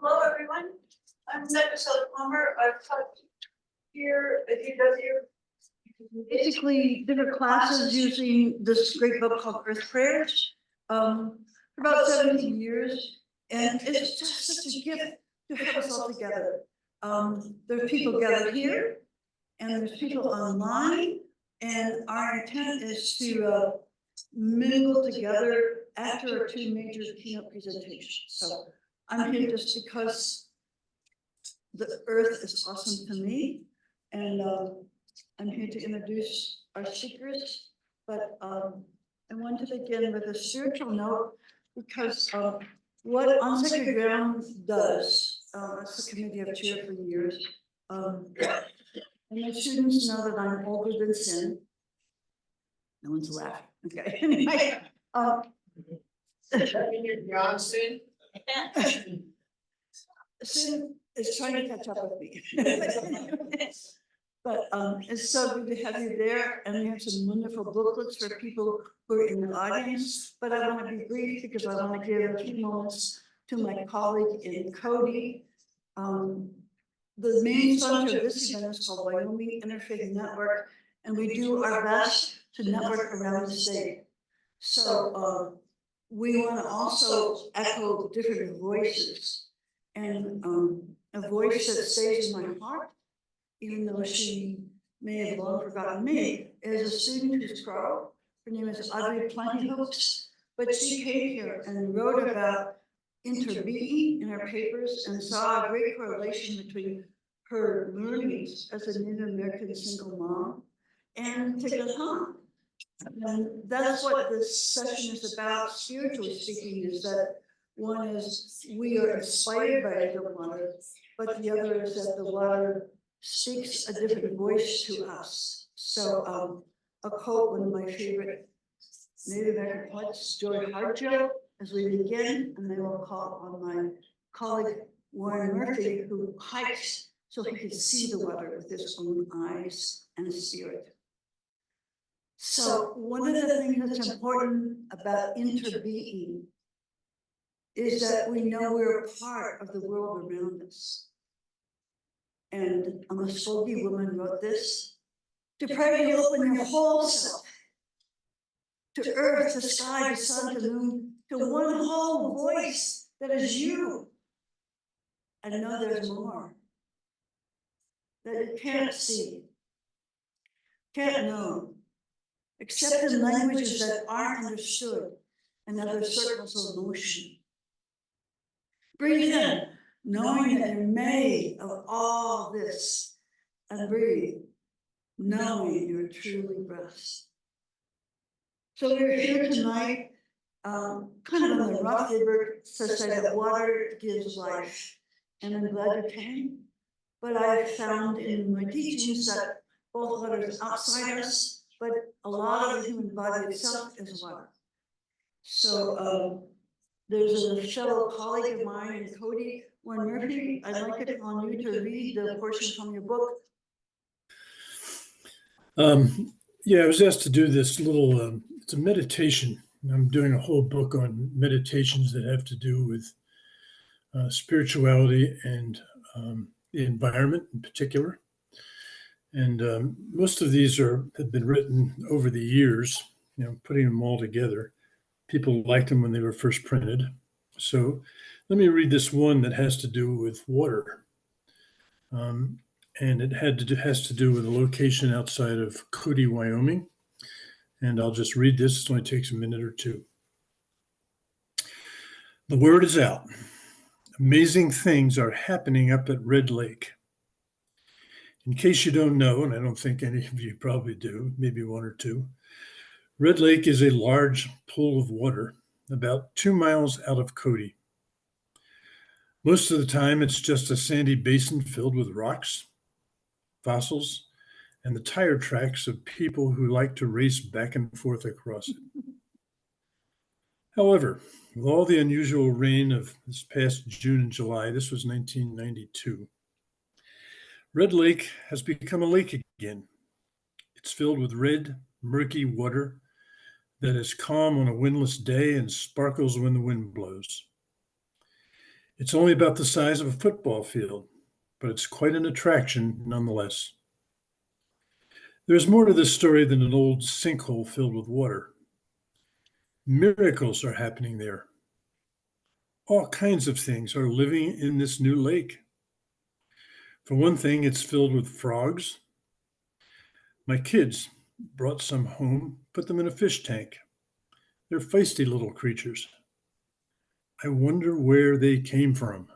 Hello, everyone. I'm Becca Palmer. I've taught here at UW. Basically, different classes using this great book called Earth Prayers for about 17 years. And it's just such a gift to have us all together. There's people gathered here, and there's people online. And our intent is to mingle together after our two major keynote presentations. So I'm here just because the earth is awesome to me, and I'm here to introduce our speakers. But I want to begin with a spiritual note because what On Sacred Ground does, that's the committee I've chaired for years, and my students know that I'm older than sin. No one's laughing. Okay. Anyway, Johnson. Sin is trying to catch up with me. But it's so good to have you there, and we have some wonderful booklets for people who are in the audience. But I want to be brief because I want to give a few moments to my colleague in Cody. The main sponsor of this event is called Wyoming Interfaith Network, and we do our best to network around the state. So we want to also echo different voices, and a voice that stays in my heart, even though she may have long forgotten me, is a student who's Crow. Her name is Audrey Plentyhooks, but she came here and wrote about interbeing in her papers and saw a great correlation between her learnings as a Native American single mom and Thich Nhat Hanh. And that's what this session is about, spiritually speaking, is that one is we are inspired by the water, but the other is that the water speaks a different voice to us. So a quote, one of my favorite Native American poets, Joy Harjo, as we begin, and then we'll call on my colleague Warren Murphy, who hikes so he can see the water with his own eyes and spirit. So one of the things that's important about interbeing is that we know we're a part of the world around us. And a Muskogee woman wrote this: to pray to open your whole self, to earth, the sky, the sun, the moon, to one whole voice that is you. And know there's more that you can't see, can't know, except in languages that aren't understood and other circles of motion. Breathe in, knowing that you're made of all this, and breathe, knowing you're truly blessed. So we're here tonight, kind of on the rough river, to say that water gives life, and I'm glad you came. But I found in my teachings that both water is outside us, but a lot of the human body itself is water. So there's a fellow colleague of mine, Cody, Warren Murphy. I'd like to call on you to read the portion from your book. Yeah, I was asked to do this little, it's a meditation. I'm doing a whole book on meditations that have to do with spirituality and the environment in particular. And most of these have been written over the years, putting them all together. People liked them when they were first printed. So let me read this one that has to do with water. And it has to do with a location outside of Cody, Wyoming. And I'll just read this. It only takes a minute or two. The word is out. Amazing things are happening up at Red Lake. In case you don't know, and I don't think any of you probably do, maybe one or two, Red Lake is a large pool of water about 2 miles out of Cody. Most of the time, it's just a sandy basin filled with rocks, fossils, and the tire tracks of people who like to race back and forth across it. However, with all the unusual rain of this past June and July, this was 1992, Red Lake has become a lake again. It's filled with red, murky water that is calm on a windless day and sparkles when the wind blows. It's only about the size of a football field, but it's quite an attraction nonetheless. There's more to this story than an old sinkhole filled with water. Miracles are happening there. All kinds of things are living in this new lake. For one thing, it's filled with frogs. My kids brought some home, put them in a fish tank. They're feisty little creatures. I wonder where they came from.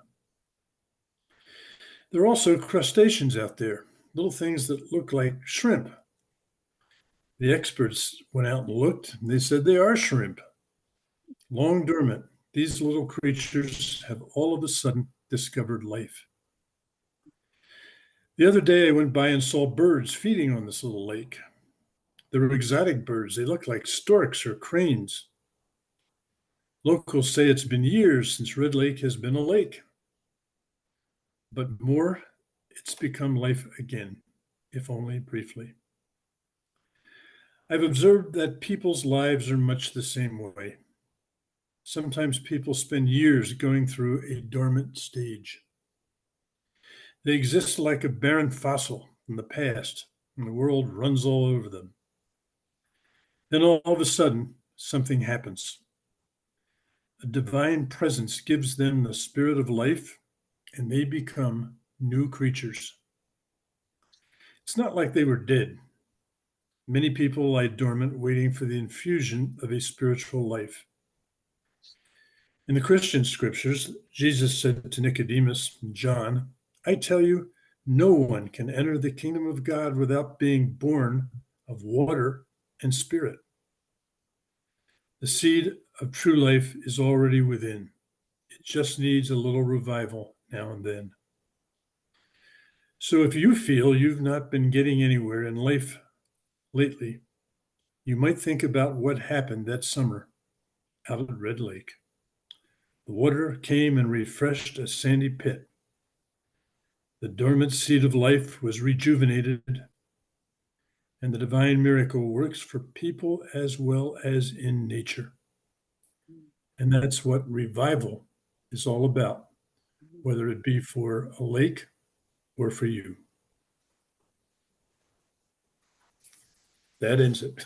There are also crustaceans out there, little things that look like shrimp. The experts went out and looked, and they said they are shrimp. Long dormant, these little creatures have all of a sudden discovered life. The other day, I went by and saw birds feeding on this little lake. They were exotic birds. They look like storks or cranes. Locals say it's been years since Red Lake has been a lake. But more, it's become life again, if only briefly. I've observed that people's lives are much the same way. Sometimes people spend years going through a dormant stage. They exist like a barren fossil in the past, and the world runs all over them. Then all of a sudden, something happens. A divine presence gives them the spirit of life, and they become new creatures. It's not like they were dead. Many people lie dormant, waiting for the infusion of a spiritual life. In the Christian scriptures, Jesus said to Nicodemus and John, I tell you, no one can enter the kingdom of God without being born of water and spirit. The seed of true life is already within. It just needs a little revival now and then. So if you feel you've not been getting anywhere in life lately, you might think about what happened that summer out at Red Lake. The water came and refreshed a sandy pit. The dormant seed of life was rejuvenated, and the divine miracle works for people as well as in nature. And that's what revival is all about, whether it be for a lake or for you. That ends it.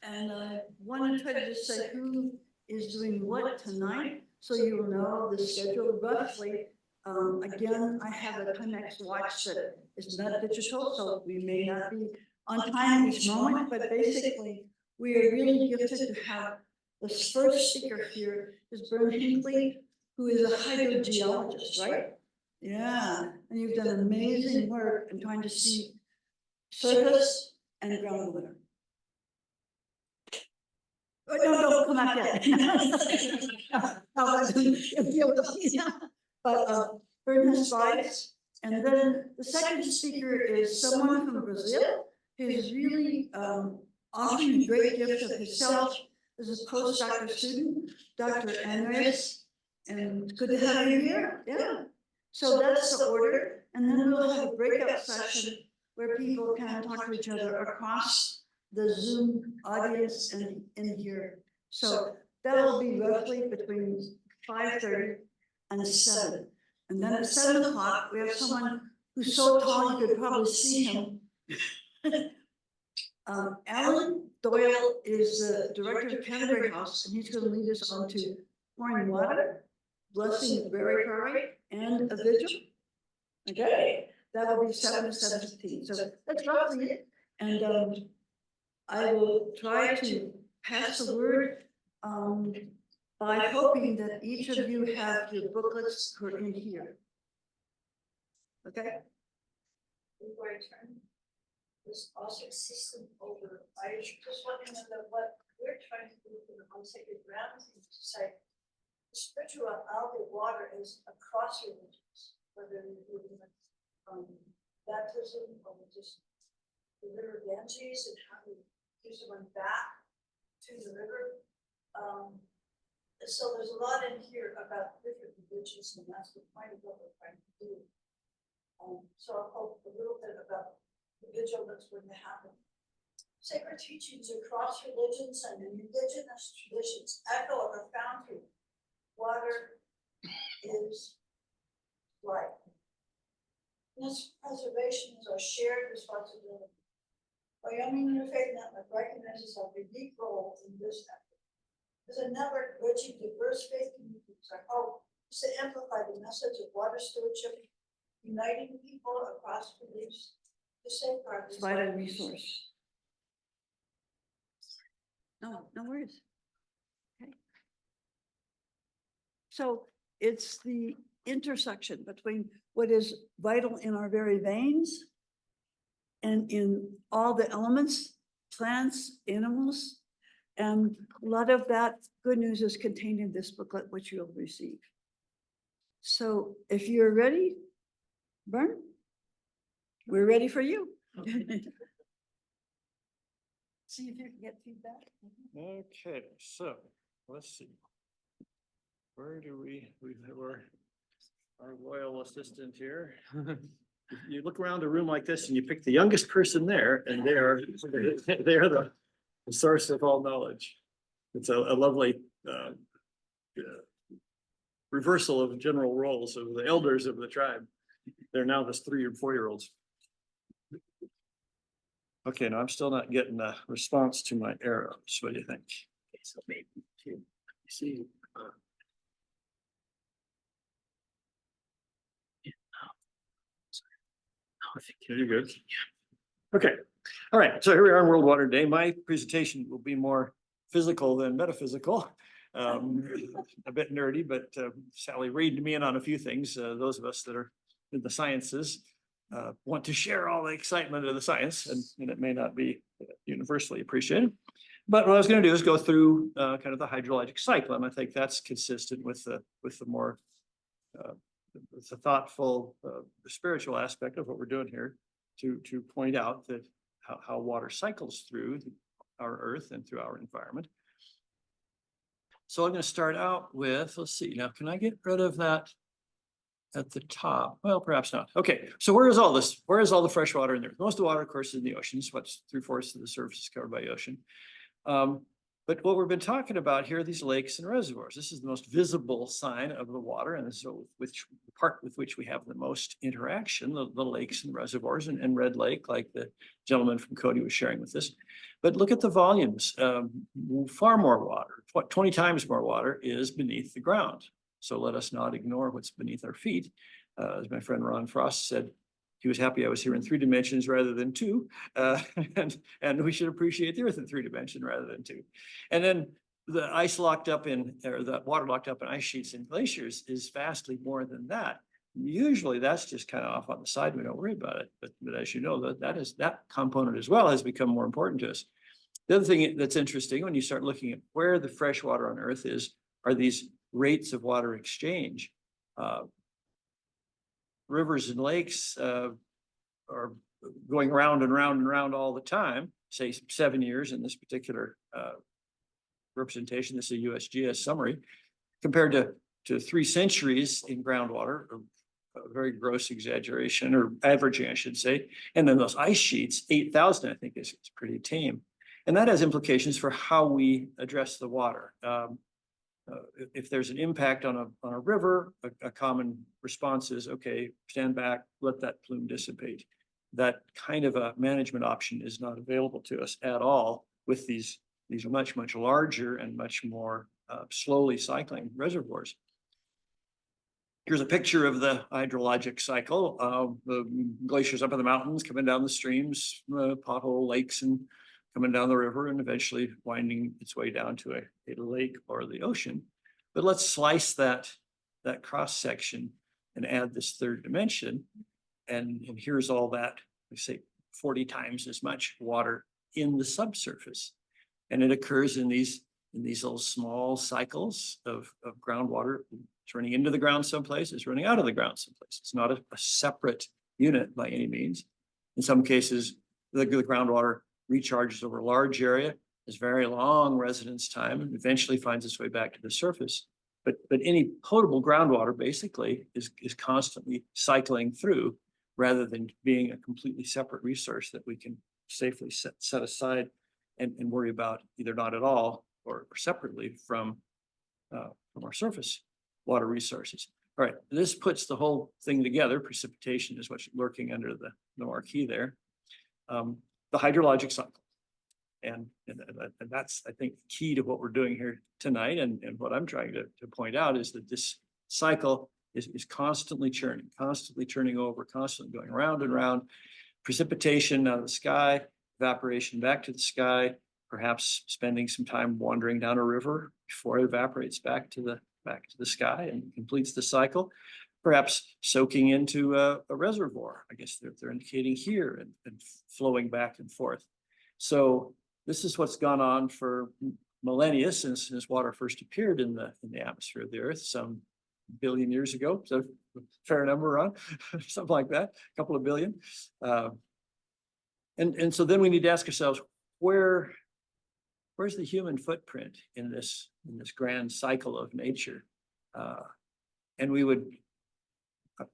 And I want to try to just say who is doing what tonight, so you will know the schedule roughly. Again, I have a Timex watch that is not digital, so we may not be on time each moment, but basically, we are really gifted to have this first speaker here is Bern Hinckley, who is a hydrogeologist, right? Yeah, and you've done amazing work in trying to see surface and groundwater. Oh, no, don't come out yet. But Bern has slides. And then the second speaker is someone from Brazil who's really offering a great gift of himself as a postdoctoral student, Dr. Andres. And it's good to have you here. Yeah. So that's the order. And then we'll have a breakout session where people can talk to each other across the Zoom audience and in here. So that'll be roughly between 5:30 and 7. And then at 7 o'clock, we have someone who's so tall you could probably see him. Alan Doyle is the director of Canterbury House, and he's going to lead us on to pouring water, blessing the berry prairie, and a vigil. Okay, that will be 7 to 7:15. So that's roughly it. And I will try to pass the word by hoping that each of you have your booklets who are in here. Okay? Before I turn this also system over, I just want to know that what we're trying to do for the unsacred grounds is to say the spiritual out of water is across religions, whether you're doing baptism or just the river Ganges and how to do someone back to the river. So there's a lot in here about different religions, and that's the point of what we're trying to do. So I'll hope a little bit about the vigil that's going to happen sacred teachings across religions and indigenous traditions echo or are found through water is life. This preservation is our shared responsibility. Wyoming Interfaith Network recognizes our unique role in this effort. As a network bridging diverse faith communities, our hope is to amplify the message of water stewardship, uniting people across beliefs to safeguard this Vital resource. No, no worries. Okay. So it's the intersection between what is vital in our very veins and in all the elements, plants, animals. And a lot of that good news is contained in this booklet, which you'll receive. So if you're ready, Vern, we're ready for you. See if you can get feedback. Okay, so let's see. Where do we have our loyal assistant here? You look around a room like this and you pick the youngest person there and they're the source of all knowledge. It's a lovely reversal of general roles of the elders of the tribe. They're now the 3 or 4-year-olds. Okay, now I'm still not getting a response to my arrows. What do you think? Okay, so maybe to see. I think you're good. Okay, all right. So here we are on World Water Day. My presentation will be more physical than metaphysical. A bit nerdy, but Sally read me in on a few things. Those of us that are in the sciences want to share all the excitement of the science, and it may not be universally appreciated. But what I was going to do is go through kind of the hydrologic cycle, and I think that's consistent with the more with the thoughtful, the spiritual aspect of what we're doing here, to point out that how water cycles through our earth and through our environment. So I'm going to start out with, let's see, now can I get rid of that at the top? Well, perhaps not. Okay, so where is all this? Where is all the fresh water in there? Most of the water, of course, is in the oceans. What's 3/4 of the surface is covered by ocean. But what we've been talking about here are these lakes and reservoirs. This is the most visible sign of the water, and so the part with which we have the most interaction, the lakes and reservoirs, and Red Lake, like the gentleman from Cody was sharing with us. But look at the volumes. Far more water, 20 times more water is beneath the ground. So let us not ignore what's beneath our feet. As my friend Ron Frost said, he was happy I was here in 3 dimensions rather than 2. And we should appreciate the earth in 3 dimensions rather than 2. And then the ice locked up in, or the water locked up in ice sheets and glaciers is vastly more than that. Usually that's just kind of off on the side. We don't worry about it. But as you know, that component as well has become more important to us. The other thing that's interesting when you start looking at where the fresh water on earth is, are these rates of water exchange. Rivers and lakes are going round and round and round all the time, say 7 years in this particular representation. This is a USGS summary, compared to 3 centuries in groundwater, a very gross exaggeration, or averaging, I should say. And then those ice sheets, 8,000, I think is pretty tame. And that has implications for how we address the water. If there's an impact on a river, a common response is, okay, stand back, let that plume dissipate. That kind of a management option is not available to us at all with these much, much larger and much more slowly cycling reservoirs. Here's a picture of the hydrologic cycle. The glaciers up in the mountains, coming down the streams, pothole lakes, and coming down the river, and eventually winding its way down to a lake or the ocean. But let's slice that cross section and add this 3rd dimension. And here's all that, we say 40 times as much water in the subsurface. And it occurs in these little small cycles of groundwater. It's running into the ground someplace, it's running out of the ground someplace. It's not a separate unit by any means. In some cases, the groundwater recharges over a large area, has very long residence time, and eventually finds its way back to the surface. But any potable groundwater basically is constantly cycling through, rather than being a completely separate resource that we can safely set aside and worry about either not at all or separately from our surface water resources. All right, this puts the whole thing together. Precipitation is what's lurking under the marquee there. The hydrologic cycle. And that's, I think, key to what we're doing here tonight. And what I'm trying to point out is that this cycle is constantly turning over, constantly going round and round. Precipitation out of the sky, evaporation back to the sky, perhaps spending some time wandering down a river before it evaporates back to the sky and completes the cycle. Perhaps soaking into a reservoir. I guess they're indicating here and flowing back and forth. So this is what's gone on for millennia since water first appeared in the atmosphere of the Earth some billion years ago. So a fair number, on something like that, a couple of billion. And so then we need to ask ourselves, where's the human footprint in this grand cycle of nature? And we would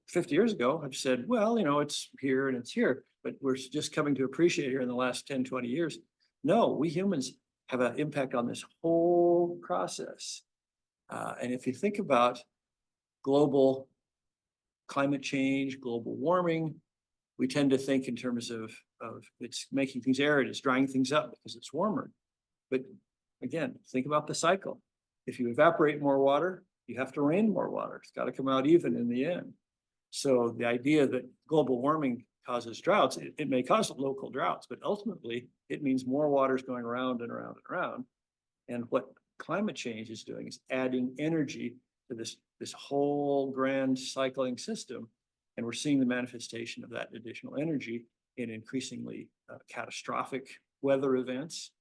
50 years ago have said, well, it's here and it's here, but we're just coming to appreciate here in the last 10, 20 years. No, we humans have an impact on this whole process. And if you think about global climate change, global warming, we tend to think in terms of it's making things arid, it's drying things up because it's warmer. But again, think about the cycle. If you evaporate more water, you have to rain more water. It's got to come out even in the end. So the idea that global warming causes droughts, it may cause local droughts, but ultimately it means more water is going around and around and around. And what climate change is doing is adding energy to this whole grand cycling system. And we're seeing the manifestation of that additional energy in increasingly catastrophic weather events.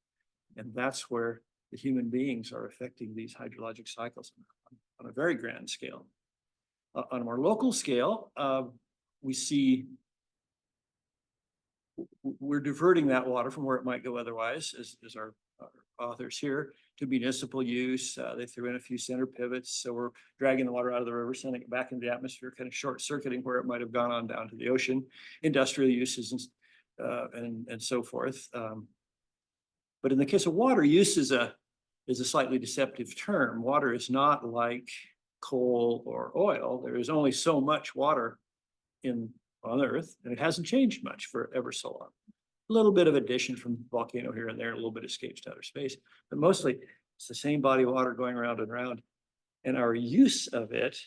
And that's where the human beings are affecting these hydrologic cycles on a very grand scale. On a more local scale, we see we're diverting that water from where it might go otherwise, as our authors here, to municipal use. They threw in a few center pivots. So we're dragging the water out of the river, sending it back into the atmosphere, kind of short circuiting where it might have gone on down to the ocean, industrial uses and so forth. But in the case of water, use is a slightly deceptive term. Water is not like coal or oil. There is only so much water on Earth, and it hasn't changed much for ever so long. A little bit of addition from volcano here and there, a little bit escapes to outer space, but mostly it's the same body of water going around and around. And our use of it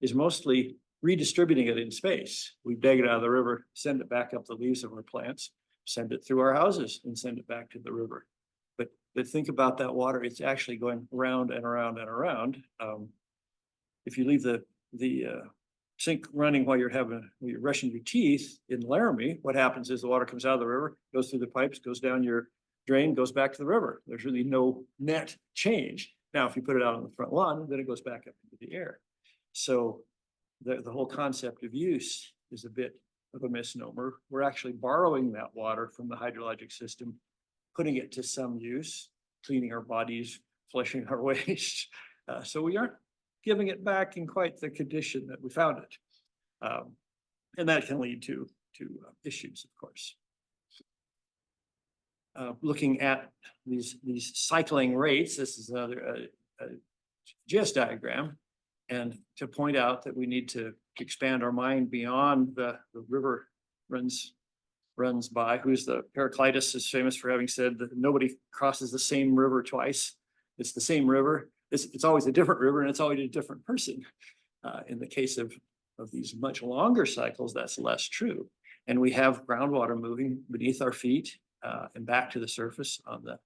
is mostly redistributing it in space. We dig it out of the river, send it back up the leaves of our plants, send it through our houses and send it back to the river. But think about that water, it's actually going around and around and around. If you leave the sink running while you're brushing your teeth in Laramie, what happens is the water comes out of the river, goes through the pipes, goes down your drain, goes back to the river. There's really no net change. Now, if you put it out on the front lawn, then it goes back up into the air. So the whole concept of use is a bit of a misnomer. We're actually borrowing that water from the hydrologic system, putting it to some use, cleaning our bodies, flushing our waste. So we aren't giving it back in quite the condition that we found it. And that can lead to issues, of course. Looking at these cycling rates, this is another GIS diagram, and to point out that we need to expand our mind beyond the river runs by, who's the Heraclitus is famous for having said that nobody crosses the same river twice. It's the same river. It's always a different river, and it's always a different person. In the case of these much longer cycles, that's less true. And we have groundwater moving beneath our feet and back to the surface on the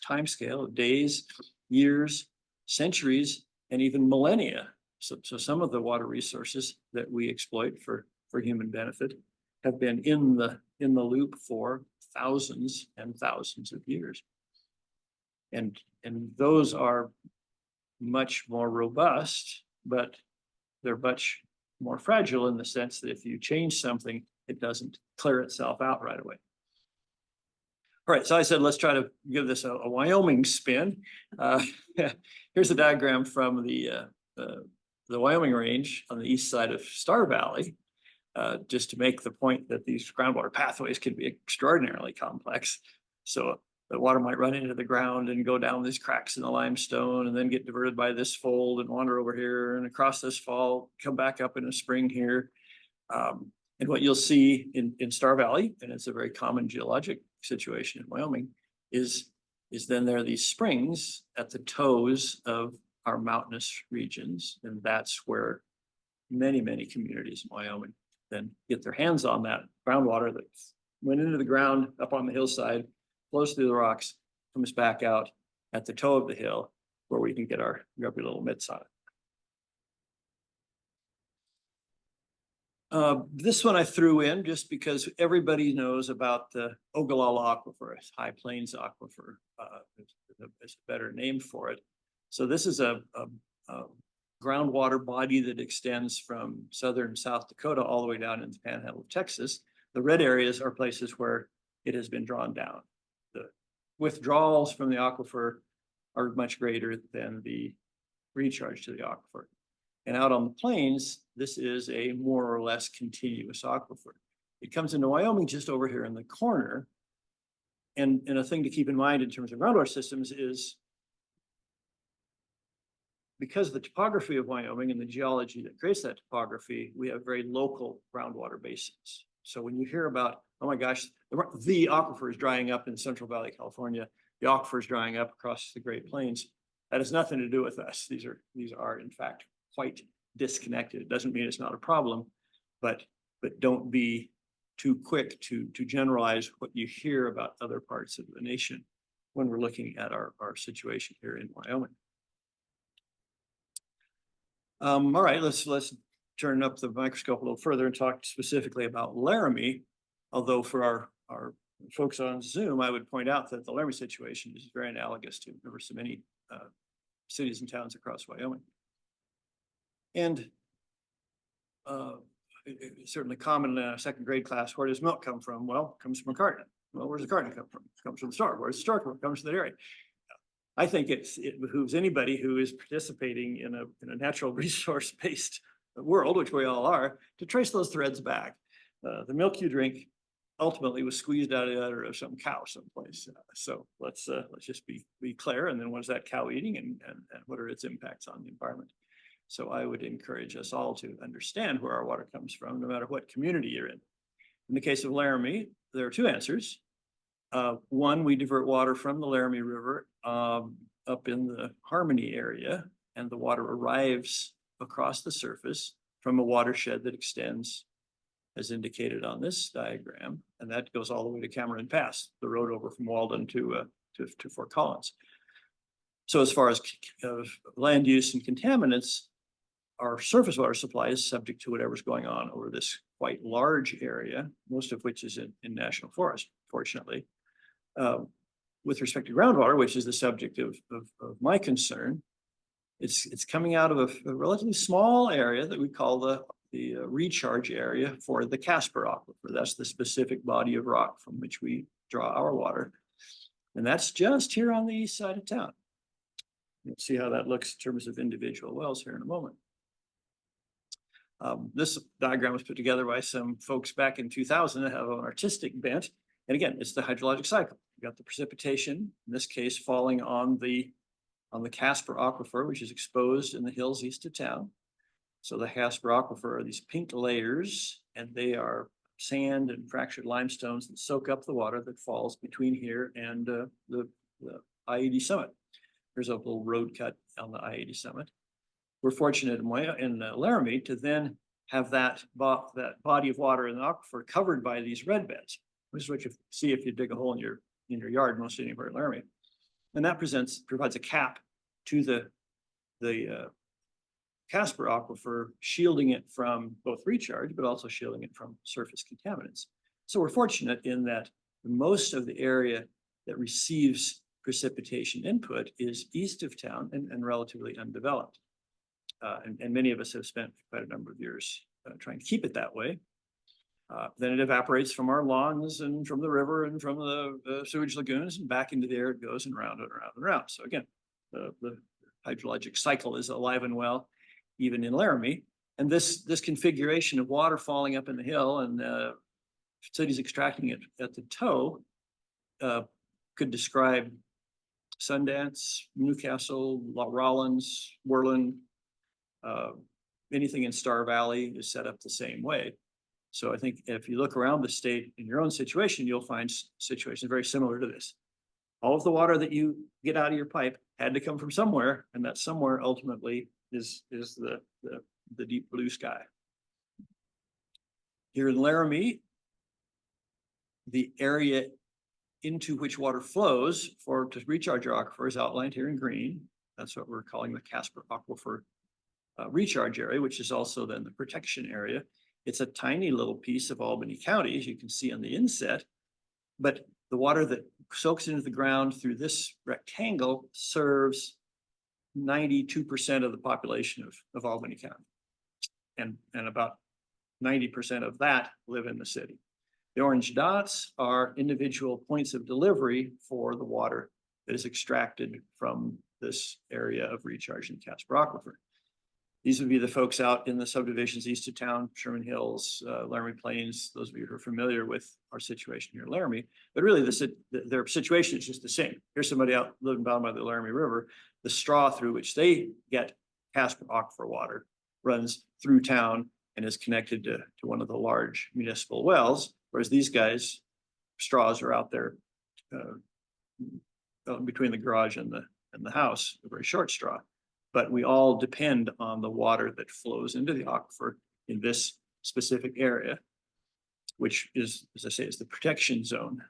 time scale of days, years, centuries, and even millennia. So some of the water resources that we exploit for human benefit have been in the loop for thousands and thousands of years. And those are much more robust, but they're much more fragile in the sense that if you change something, it doesn't clear itself out right away. All right, so I said, let's try to give this a Wyoming spin. Here's a diagram from the Wyoming range on the east side of Star Valley. just to make the point that these groundwater pathways can be extraordinarily complex. So the water might run into the ground and go down these cracks in the limestone and then get diverted by this fold and wander over here and across this fall, come back up in a spring here. And what you'll see in Star Valley, and it's a very common geologic situation in Wyoming, is then there are these springs at the toes of our mountainous regions. And that's where many, many communities in Wyoming then get their hands on that groundwater that went into the ground up on the hillside, flows through the rocks, comes back out at the toe of the hill where we can get our grubby little mitts on it. This one I threw in just because everybody knows about the Ogallala Aquifer, High Plains Aquifer, is a better name for it. So this is a groundwater body that extends from southern South Dakota all the way down into the panhandle of Texas. The red areas are places where it has been drawn down. The withdrawals from the aquifer are much greater than the recharge to the aquifer. And out on the plains, this is a more or less continuous aquifer. It comes into Wyoming just over here in the corner. And a thing to keep in mind in terms of groundwater systems is because of the topography of Wyoming and the geology that creates that topography, we have very local groundwater basins. So when you hear about, oh my gosh, the aquifer is drying up in Central Valley, California, the aquifer is drying up across the Great Plains, that has nothing to do with us. These are in fact quite disconnected. It doesn't mean it's not a problem, but don't be too quick to generalize what you hear about other parts of the nation when we're looking at our situation here in Wyoming. All right, let's turn up the microscope a little further and talk specifically about Laramie. Although for our folks on Zoom, I would point out that the Laramie situation is very analogous to ever so many cities and towns across Wyoming. And it's certainly common in a second grade class, where does milk come from? Well, it comes from a carton. Well, where does the carton come from? It comes from the store. Where does the store come from? It comes from the dairy. I think it behooves anybody who is participating in a natural resource-based world, which we all are, to trace those threads back. The milk you drink ultimately was squeezed out of the udder of some cow someplace. So let's just be clear. And then what is that cow eating, and what are its impacts on the environment? So I would encourage us all to understand where our water comes from, no matter what community you're in. In the case of Laramie, there are two answers. One, we divert water from the Laramie River up in the Harmony area, and the water arrives across the surface from a watershed that extends as indicated on this diagram, and that goes all the way to Cameron Pass, the road over from Walden to Fort Collins. So as far as land use and contaminants, our surface water supply is subject to whatever's going on over this quite large area, most of which is in national forest, fortunately. With respect to groundwater, which is the subject of my concern, it's coming out of a relatively small area that we call the recharge area for the Casper Aquifer. That's the specific body of rock from which we draw our water. And that's just here on the east side of town. You'll see how that looks in terms of individual wells here in a moment. This diagram was put together by some folks back in 2000 that have an artistic bent. And again, it's the hydrologic cycle. You've got the precipitation, in this case, falling on the Casper Aquifer, which is exposed in the hills east of town. So the Casper Aquifer are these pink layers, and they are sand and fractured limestones that soak up the water that falls between here and the I-80 summit. There's a little road cut on the I-80 summit. We're fortunate in Laramie to then have that body of water in the aquifer covered by these red beds. This is what you see if you dig a hole in your yard, most anywhere in Laramie. And that provides a cap to the Casper Aquifer, shielding it from both recharge, but also shielding it from surface contaminants. So we're fortunate in that most of the area that receives precipitation input is east of town and relatively undeveloped. And many of us have spent quite a number of years trying to keep it that way. Then it evaporates from our lawns and from the river and from the sewage lagoons, and back into the air it goes, and round and round and round. So again, the hydrologic cycle is alive and well, even in Laramie. And this configuration of water falling up in the hill and cities extracting it at the toe could describe Sundance, Newcastle, Rollins, Worland, anything in Star Valley is set up the same way. So I think if you look around the state in your own situation, you'll find situations very similar to this. All of the water that you get out of your pipe had to come from somewhere, and that somewhere ultimately is the deep blue sky. Here in Laramie, the area into which water flows to recharge your aquifer is outlined here in green. That's what we're calling the Casper Aquifer recharge area, which is also then the protection area. It's a tiny little piece of Albany County, as you can see on the inset, but the water that soaks into the ground through this rectangle serves 92% of the population of Albany County. And about 90% of that live in the city. The orange dots are individual points of delivery for the water that is extracted from this area of recharge in Casper Aquifer. These would be the folks out in the subdivisions east of town, Sherman Hills, Laramie Plains, those of you who are familiar with our situation here in Laramie. But really, their situation is just the same. Here's somebody out living down by the Laramie River. The straw through which they get Casper Aquifer water runs through town and is connected to one of the large municipal wells, whereas these guys, straws are out there between the garage and the house, a very short straw. But we all depend on the water that flows into the aquifer in this specific area, which is, as I say, is the protection zone.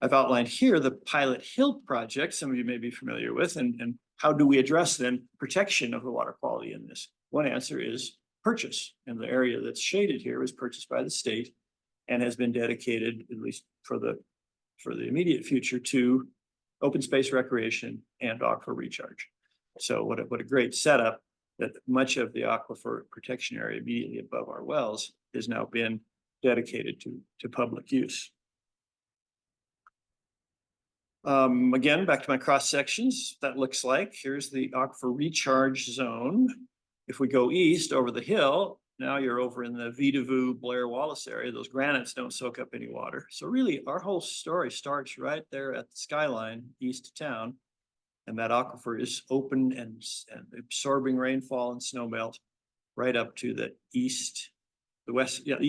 I've outlined here the Pilot Hill project, some of you may be familiar with, and how do we address then protection of the water quality in this? One answer is purchase, and the area that's shaded here was purchased by the state and has been dedicated, at least for the immediate future, to open space recreation and aquifer recharge. So what a great setup that much of the aquifer protection area immediately above our wells has now been dedicated to public use. Again, back to my cross sections, that looks like, here's the aquifer recharge zone. If we go east over the hill, now you're over in the Vidavoo, Blair Wallace area. Those granites don't soak up any water. So really our whole story starts right there at the skyline east of town. And that aquifer is open and absorbing rainfall and snowmelt right up to the east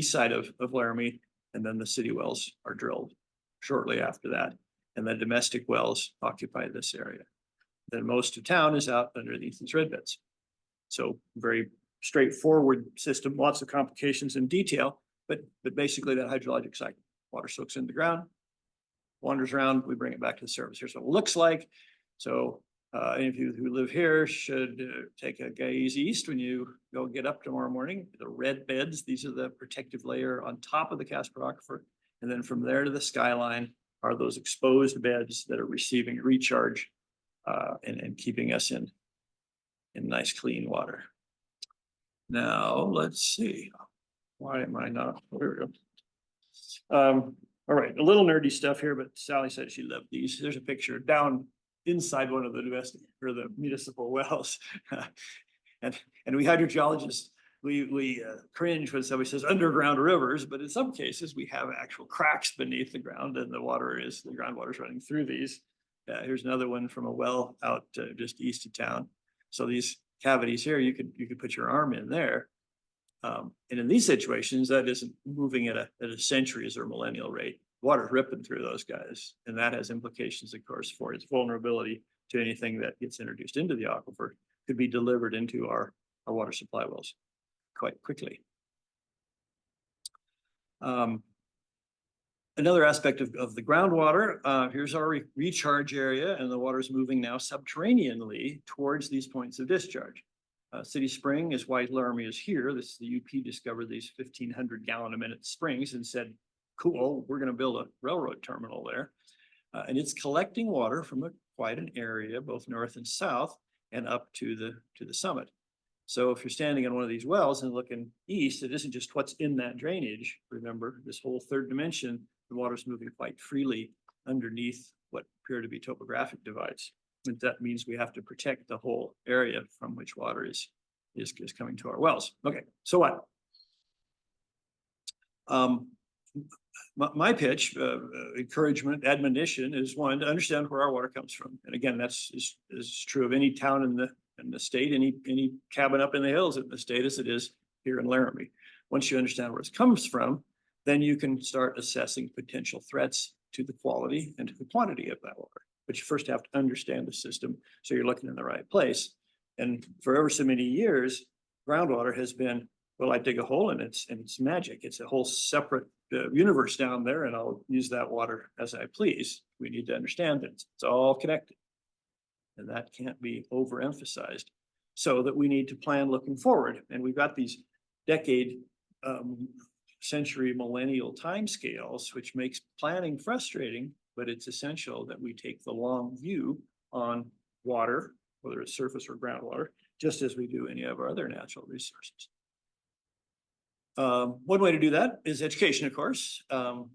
side of Laramie. And then the city wells are drilled shortly after that. And the domestic wells occupy this area. Then most of town is out underneath these red beds. So very straightforward system, lots of complications in detail, but basically that hydrologic cycle. Water soaks in the ground, wanders around, we bring it back to the surface. Here's what it looks like. So any of you who live here should take a gaze east when you go get up tomorrow morning. The red beds, these are the protective layer on top of the Casper Aquifer. And then from there to the skyline are those exposed beds that are receiving recharge and keeping us in nice clean water. Now, let's see. Why am I not? There we go. All right, a little nerdy stuff here, but Sally said she loved these. There's a picture down inside one of the domestic or the municipal wells. and we hydrogeologists, we cringe when somebody says underground rivers, but in some cases we have actual cracks beneath the ground and the groundwater is running through these. Here's another one from a well out just east of town. So these cavities here, you could put your arm in there. And in these situations, that isn't moving at a centuries or millennial rate. Water's ripping through those guys. And that has implications, of course, for its vulnerability to anything that gets introduced into the aquifer, could be delivered into our water supply wells quite quickly. Another aspect of the groundwater, here's our recharge area, and the water is moving now subterraneanly towards these points of discharge. City Spring is why Laramie is here. The UP discovered these 1,500 gallon a minute springs and said, cool, we're going to build a railroad terminal there. And it's collecting water from quite an area, both north and south, and up to the summit. So if you're standing in one of these wells and looking east, it isn't just what's in that drainage. Remember, this whole third dimension, the water's moving quite freely underneath what appear to be topographic divides. And that means we have to protect the whole area from which water is is coming to our wells. Okay, so what? My pitch, encouragement, admonition is one, to understand where our water comes from. And again, that's is true of any town in the state, any cabin up in the hills in the state as it is here in Laramie. Once you understand where it comes from, then you can start assessing potential threats to the quality and to the quantity of that water. But you first have to understand the system so you're looking in the right place. And for ever so many years, groundwater has been, well, I dig a hole and it's magic. It's a whole separate universe down there, and I'll use that water as I please. We need to understand that it's all connected. And that can't be overemphasized, so that we need to plan looking forward. And we've got these decade, century, millennial timescales, which makes planning frustrating, but it's essential that we take the long view on water, whether it's surface or groundwater, just as we do any of our other natural resources. One way to do that is education, of course.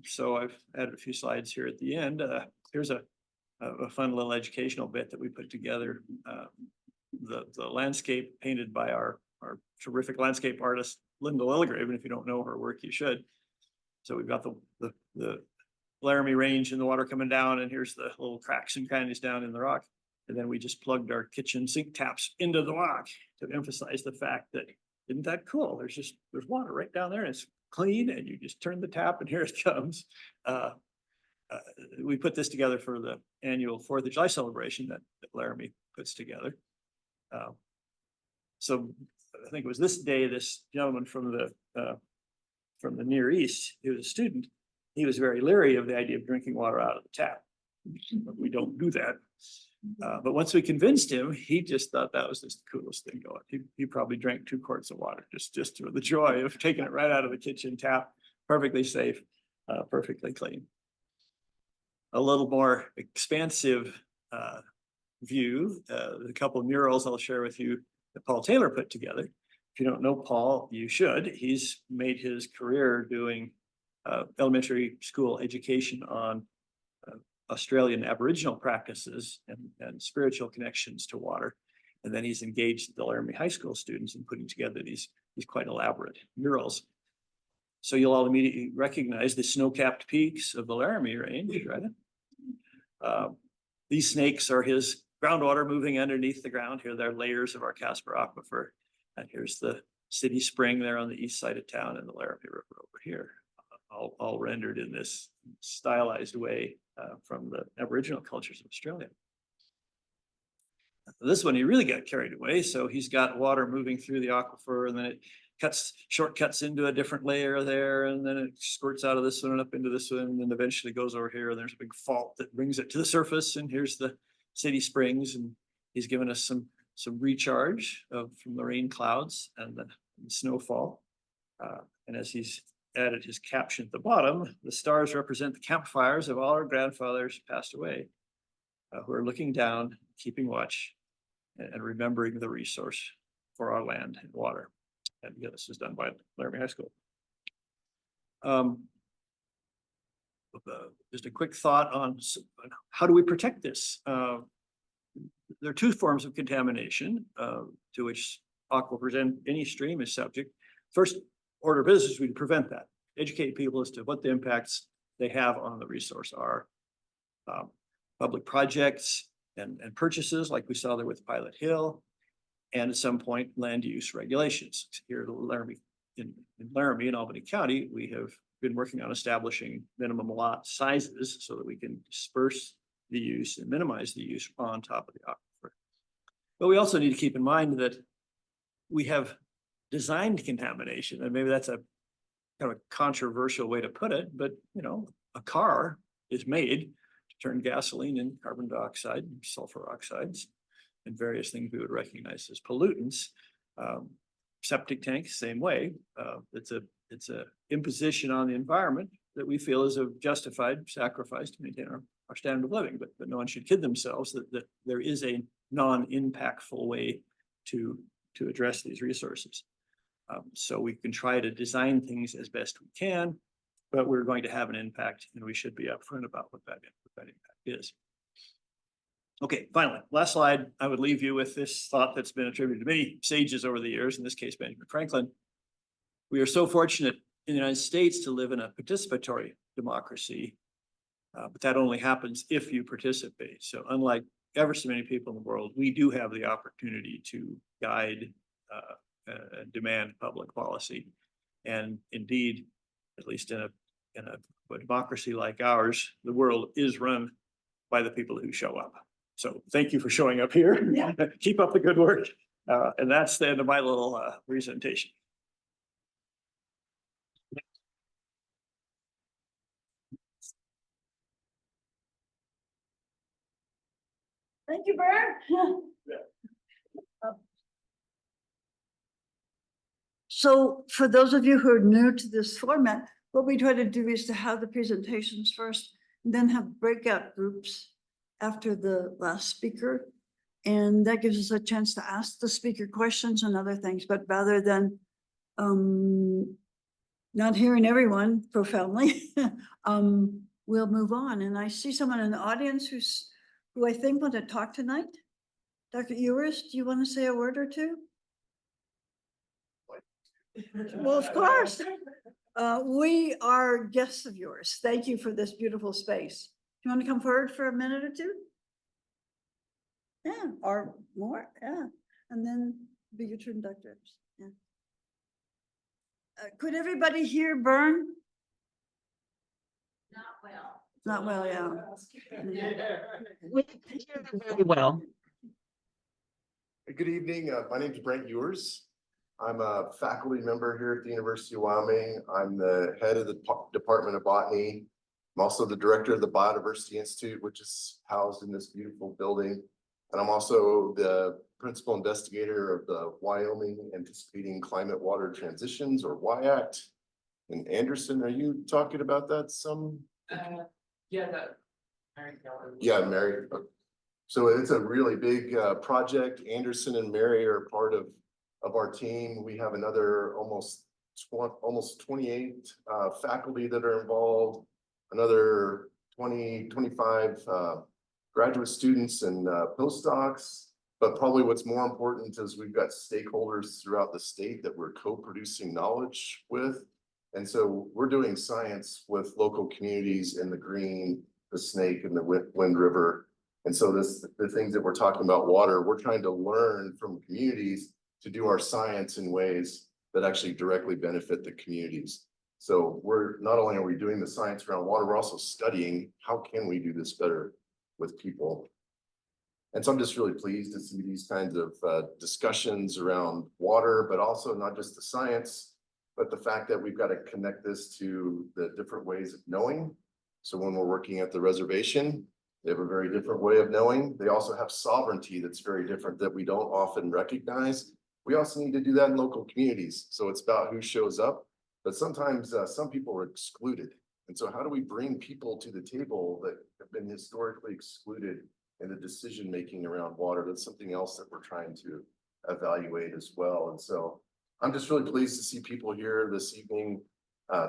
So I've added a few slides here at the end. Here's a fun little educational bit that we put together. The landscape painted by our terrific landscape artist, Linda Lilligrave, and if you don't know her work, you should. So we've got the Laramie Range and the water coming down, and here's the little cracks and crannies down in the rock. And then we just plugged our kitchen sink taps into the rock to emphasize the fact that, isn't that cool? There's water right down there and it's clean, and you just turn the tap and here it comes. We put this together for the annual 4th of July celebration that Laramie puts together. So I think it was this day, this gentleman from the Near East, he was a student. He was very leery of the idea of drinking water out of the tap. We don't do that. But once we convinced him, he just thought that was just the coolest thing going. He probably drank 2 quarts of water just for the joy of taking it right out of the kitchen tap, perfectly safe, perfectly clean. A little more expansive view, a couple of murals I'll share with you that Paul Taylor put together. If you don't know Paul, you should. He's made his career doing elementary school education on Australian Aboriginal practices and spiritual connections to water. And then he's engaged the Laramie High School students in putting together these quite elaborate murals. So you'll all immediately recognize the snow-capped peaks of the Laramie Range, right? These snakes are his groundwater moving underneath the ground. Here they're layers of our Casper Aquifer. And here's the city spring there on the east side of town, and the Laramie River over here, all rendered in this stylized way from the Aboriginal cultures of Australia. This one, he really got carried away. So he's got water moving through the aquifer, and then it shortcuts into a different layer there, and then it squirts out of this one and up into this one, and then eventually goes over here, and there's a big fault that brings it to the surface, and here's the city springs, and he's given us some recharge from the rain clouds and the snowfall. And as he's added his caption at the bottom, the stars represent the campfires of all our grandfathers passed away, who are looking down, keeping watch, and remembering the resource for our land and water. And yeah, this is done by Laramie High School. Just a quick thought on how do we protect this? There are 2 forms of contamination to which aquifers and any stream is subject. First order of business, we prevent that. Educate people as to what the impacts they have on the resource are. Public projects and purchases, like we saw there with Pilot Hill, and at some point, land use regulations. Here in Laramie and Albany County, we have been working on establishing minimum lot sizes so that we can disperse the use and minimize the use on top of the aquifer. But we also need to keep in mind that we have designed contamination, and maybe that's a kind of a controversial way to put it, but a car is made to turn gasoline and carbon dioxide and sulfur oxides and various things we would recognize as pollutants. Septic tanks, same way. It's a imposition on the environment that we feel is a justified sacrifice to maintain our standard of living, but no one should kid themselves that there is a non-impactful way to address these resources. So we can try to design things as best we can, but we're going to have an impact, and we should be upfront about what that impact is. Okay, finally, last slide, I would leave you with this thought that's been attributed to many sages over the years, in this case, Benjamin Franklin. We are so fortunate in the United States to live in a participatory democracy, but that only happens if you participate. So unlike ever so many people in the world, we do have the opportunity to guide, demand public policy. And indeed, at least in a democracy like ours, the world is run by the people who show up. So thank you for showing up here. Yeah. Keep up the good work. And that's the end of my little presentation. Thank you, Bert. So for those of you who are new to this format, what we try to do is to have the presentations first, and then have breakout groups after the last speaker. And that gives us a chance to ask the speaker questions and other things, but rather than not hearing everyone profoundly, we'll move on. And I see someone in the audience who I think want to talk tonight. Dr. Ewers, do you want to say a word or two? Well, of course. We are guests of yours. Thank you for this beautiful space. Do you want to come forward for a minute or two? Yeah, or more, yeah. And then be your turn, Dr. Epps. Yeah. Could everybody hear Bern? Not well, yeah. We can hear them very well. Good evening. My name is Brent Ewers. I'm a faculty member here at the University of Wyoming. I'm the head of the Department of Botany. I'm also the director of the Biodiversity Institute, which is housed in this beautiful building. And I'm also the principal investigator of the Wyoming Anticipating Climate Water Transitions, or WYACT. And Anderson, are you talking about that some? Yeah, that. Yeah, Mary. So it's a really big project. Anderson and Mary are part of our team. We have another almost 28 faculty that are involved, another 25 graduate students and postdocs. But probably what's more important is we've got stakeholders throughout the state that we're co-producing knowledge with. And so we're doing science with local communities in the Green, the Snake, and the Wind River. And so the things that we're talking about water, we're trying to learn from communities to do our science in ways that actually directly benefit the communities. So we're not only are we doing the science around water, we're also studying how can we do this better with people. And so I'm just really pleased to see these kinds of discussions around water, but also not just the science, but the fact that we've got to connect this to the different ways of knowing. So when we're working at the reservation, they have a very different way of knowing. They also have sovereignty that's very different that we don't often recognize. We also need to do that in local communities. So it's about who shows up, but sometimes some people are excluded. And so how do we bring people to the table that have been historically excluded in the decision-making around water? That's something else that we're trying to evaluate as well. And so I'm just really pleased to see people here this evening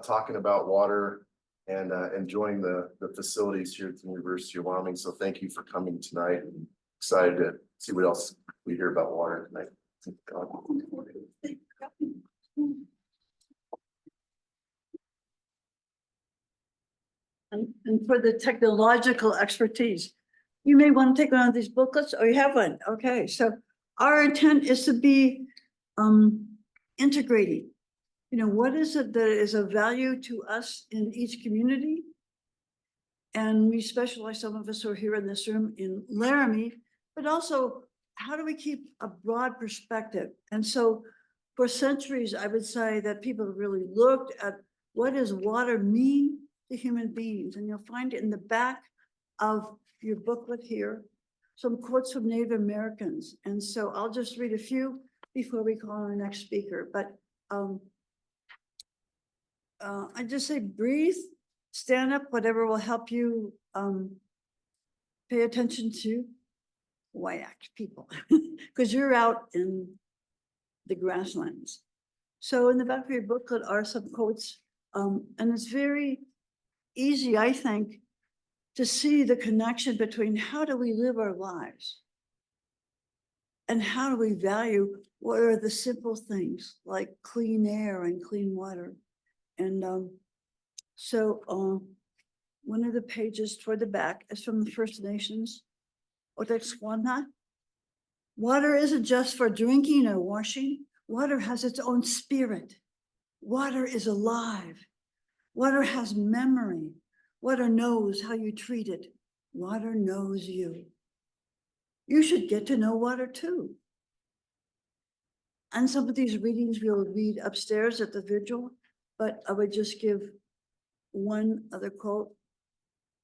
talking about water and enjoying the facilities here at the University of Wyoming. So thank you for coming tonight, and excited to see what else we hear about water tonight. And for the technological expertise, you may want to take one of these booklets, or you have one. Okay, so our intent is to be integrating. You know, what is it that is of value to us in each community? And we specialize, some of us who are here in this room, in Laramie, but also how do we keep a broad perspective? And so for centuries, I would say that people really looked at what does water mean to human beings? And you'll find it in the back of your booklet here, some quotes from Native Americans. And so I'll just read a few before we call our next speaker. But I just say breathe, stand up, whatever will help you pay attention to WYACT people, because you're out in the grasslands. So in the back of your booklet are some quotes, and it's very easy, I think, to see the connection between how do we live our lives and how do we value what are the simple things like clean air and clean water. And one of the pages toward the back is from the First Nations. Otexwana. Water isn't just for drinking or washing. Water has its own spirit. Water is alive. Water has memory. Water knows how you treat it. Water knows you. You should get to know water too. And some of these readings we'll read upstairs at the vigil, but I would just give one other quote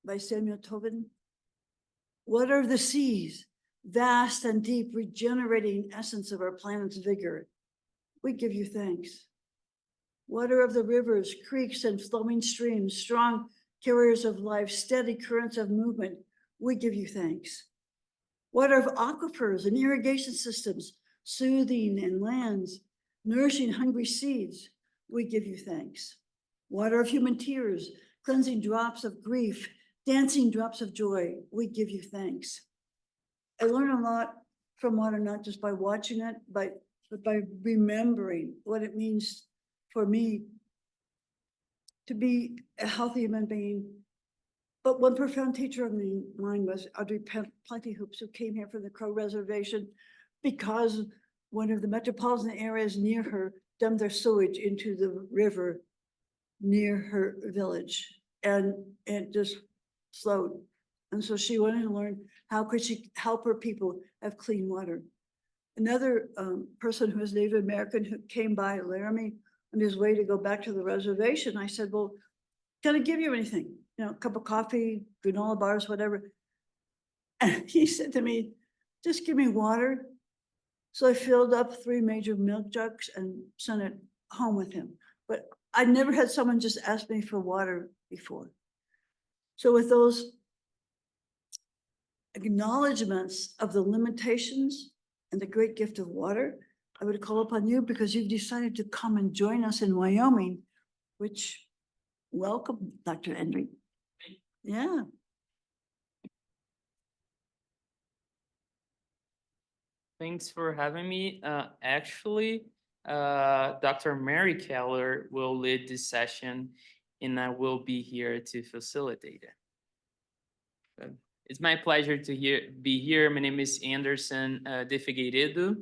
by Samuel Tobin. Water of the seas, vast and deep, regenerating essence of our planet's vigor. We give you thanks. Water of the rivers, creeks, and flowing streams, strong carriers of life, steady currents of movement. We give you thanks. Water of aquifers and irrigation systems, soothing and lands, nourishing hungry seeds. We give you thanks. Water of human tears, cleansing drops of grief, dancing drops of joy. We give you thanks. I learn a lot from water, not just by watching it, but by remembering what it means for me to be a healthy human being. But one profound teacher of mine was Audrey Plenty Hoops, who came here from the Crow Reservation because one of the metropolitan areas near her dumped their sewage into the river near her village, and it just flowed. And so she wanted to learn how could she help her people have clean water. Another person who was Native American who came by Laramie on his way to go back to the reservation, I said, well, can I give you anything? You know, a cup of coffee, granola bars, whatever. And he said to me, just give me water. So I filled up 3 major milk jugs and sent it home with him. But I never had someone just ask me for water before. So with those acknowledgements of the limitations and the great gift of water, I would call upon you, because you've decided to come and join us in Wyoming, which, welcome, Dr. Endry. Yeah. Thanks for having me. Actually, Dr. Mary Keller will lead this session, and I will be here to facilitate it. So it's my pleasure to be here. My name is Anderson de Figueiredo.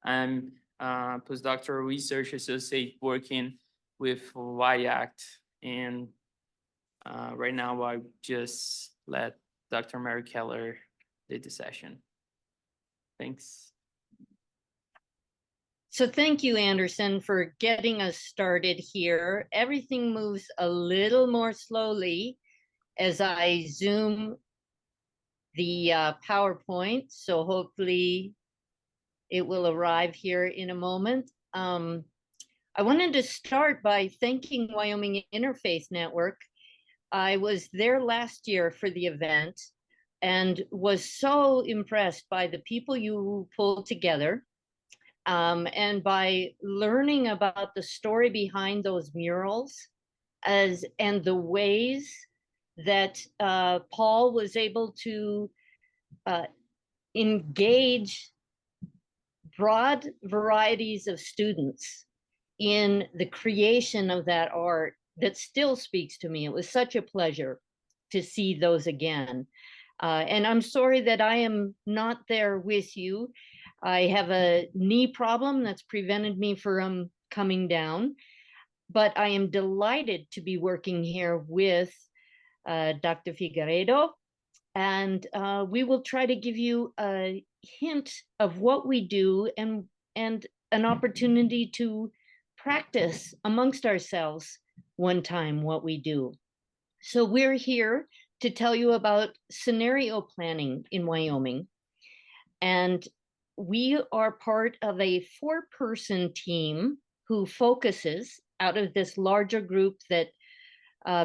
I'm a postdoctoral research associate working with WIACT, and right now I just let Dr. Mary Keller lead the session. Thanks. So thank you, Anderson, for getting us started here. Everything moves a little more slowly as I zoom the PowerPoint, so hopefully it will arrive here in a moment. I wanted to start by thanking Wyoming Interfaith Network. I was there last year for the event and was so impressed by the people you pulled together. And by learning about the story behind those murals and the ways that Paul was able to engage broad varieties of students in the creation of that art, that still speaks to me. It was such a pleasure to see those again. And I'm sorry that I am not there with you. I have a knee problem that's prevented me from coming down, but I am delighted to be working here with Dr. Figueiredo, and we will try to give you a hint of what we do and an opportunity to practice amongst ourselves one time what we do. So we're here to tell you about scenario planning in Wyoming. And we are part of a 4-person team who focuses out of this larger group that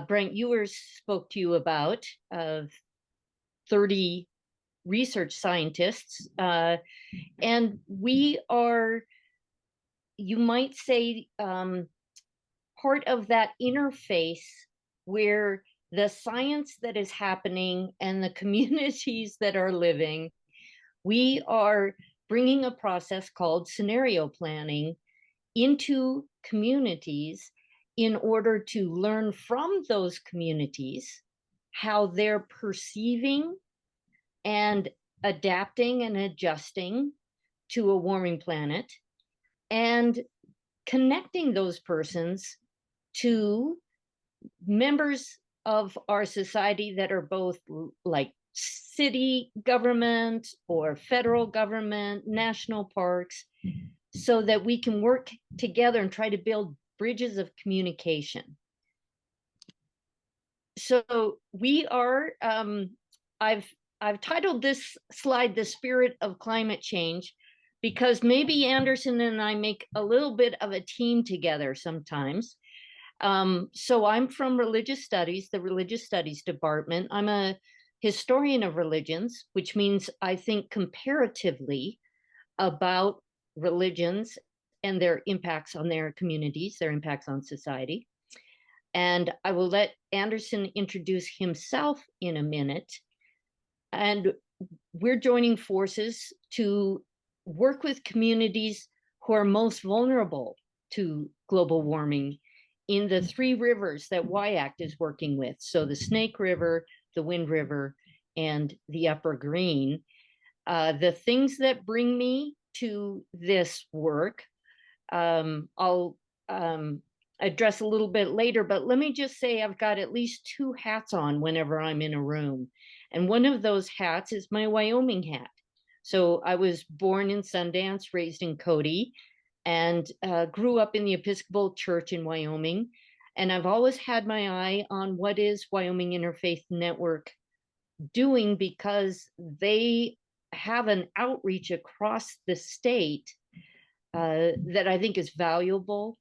Brent Ewers spoke to you about, of 30 research scientists. And we are, you might say, part of that interface where the science that is happening and the communities that are living, we are bringing a process called scenario planning into communities in order to learn from those communities how they're perceiving and adapting and adjusting to a warming planet, and connecting those persons to members of our society that are both like city government or federal government, national parks, so that we can work together and try to build bridges of communication. So we are, I've titled this slide "The Spirit of Climate Change," because maybe Anderson and I make a little bit of a team together sometimes. So I'm from Religious Studies, the Religious Studies Department. I'm a historian of religions, which means I think comparatively about religions and their impacts on their communities, their impacts on society. And I will let Anderson introduce himself in a minute. And we're joining forces to work with communities who are most vulnerable to global warming in the 3 rivers that WIACT is working with. So the Snake River, the Wind River, and the Upper Green. The things that bring me to this work, I'll address a little bit later, but let me just say I've got at least 2 hats on whenever I'm in a room. And one of those hats is my Wyoming hat. So I was born in Sundance, raised in Cody, and grew up in the Episcopal Church in Wyoming. And I've always had my eye on what is Wyoming Interfaith Network doing, because they have an outreach across the state that I think is valuable.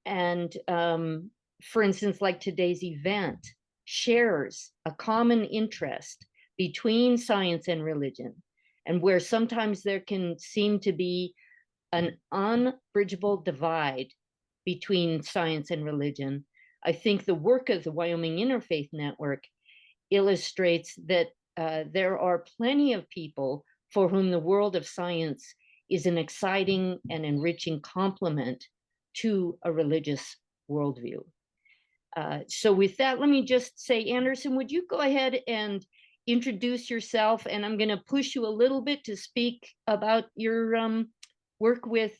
And for instance, like today's event shares a common interest between science and religion, and where sometimes there can seem to be an unbridgeable divide between science and religion. I think the work of the Wyoming Interfaith Network illustrates that there are plenty of people for whom the world of science is an exciting and enriching complement to a religious worldview. So with that, let me just say, Anderson, would you go ahead and introduce yourself? And I'm going to push you a little bit to speak about your work with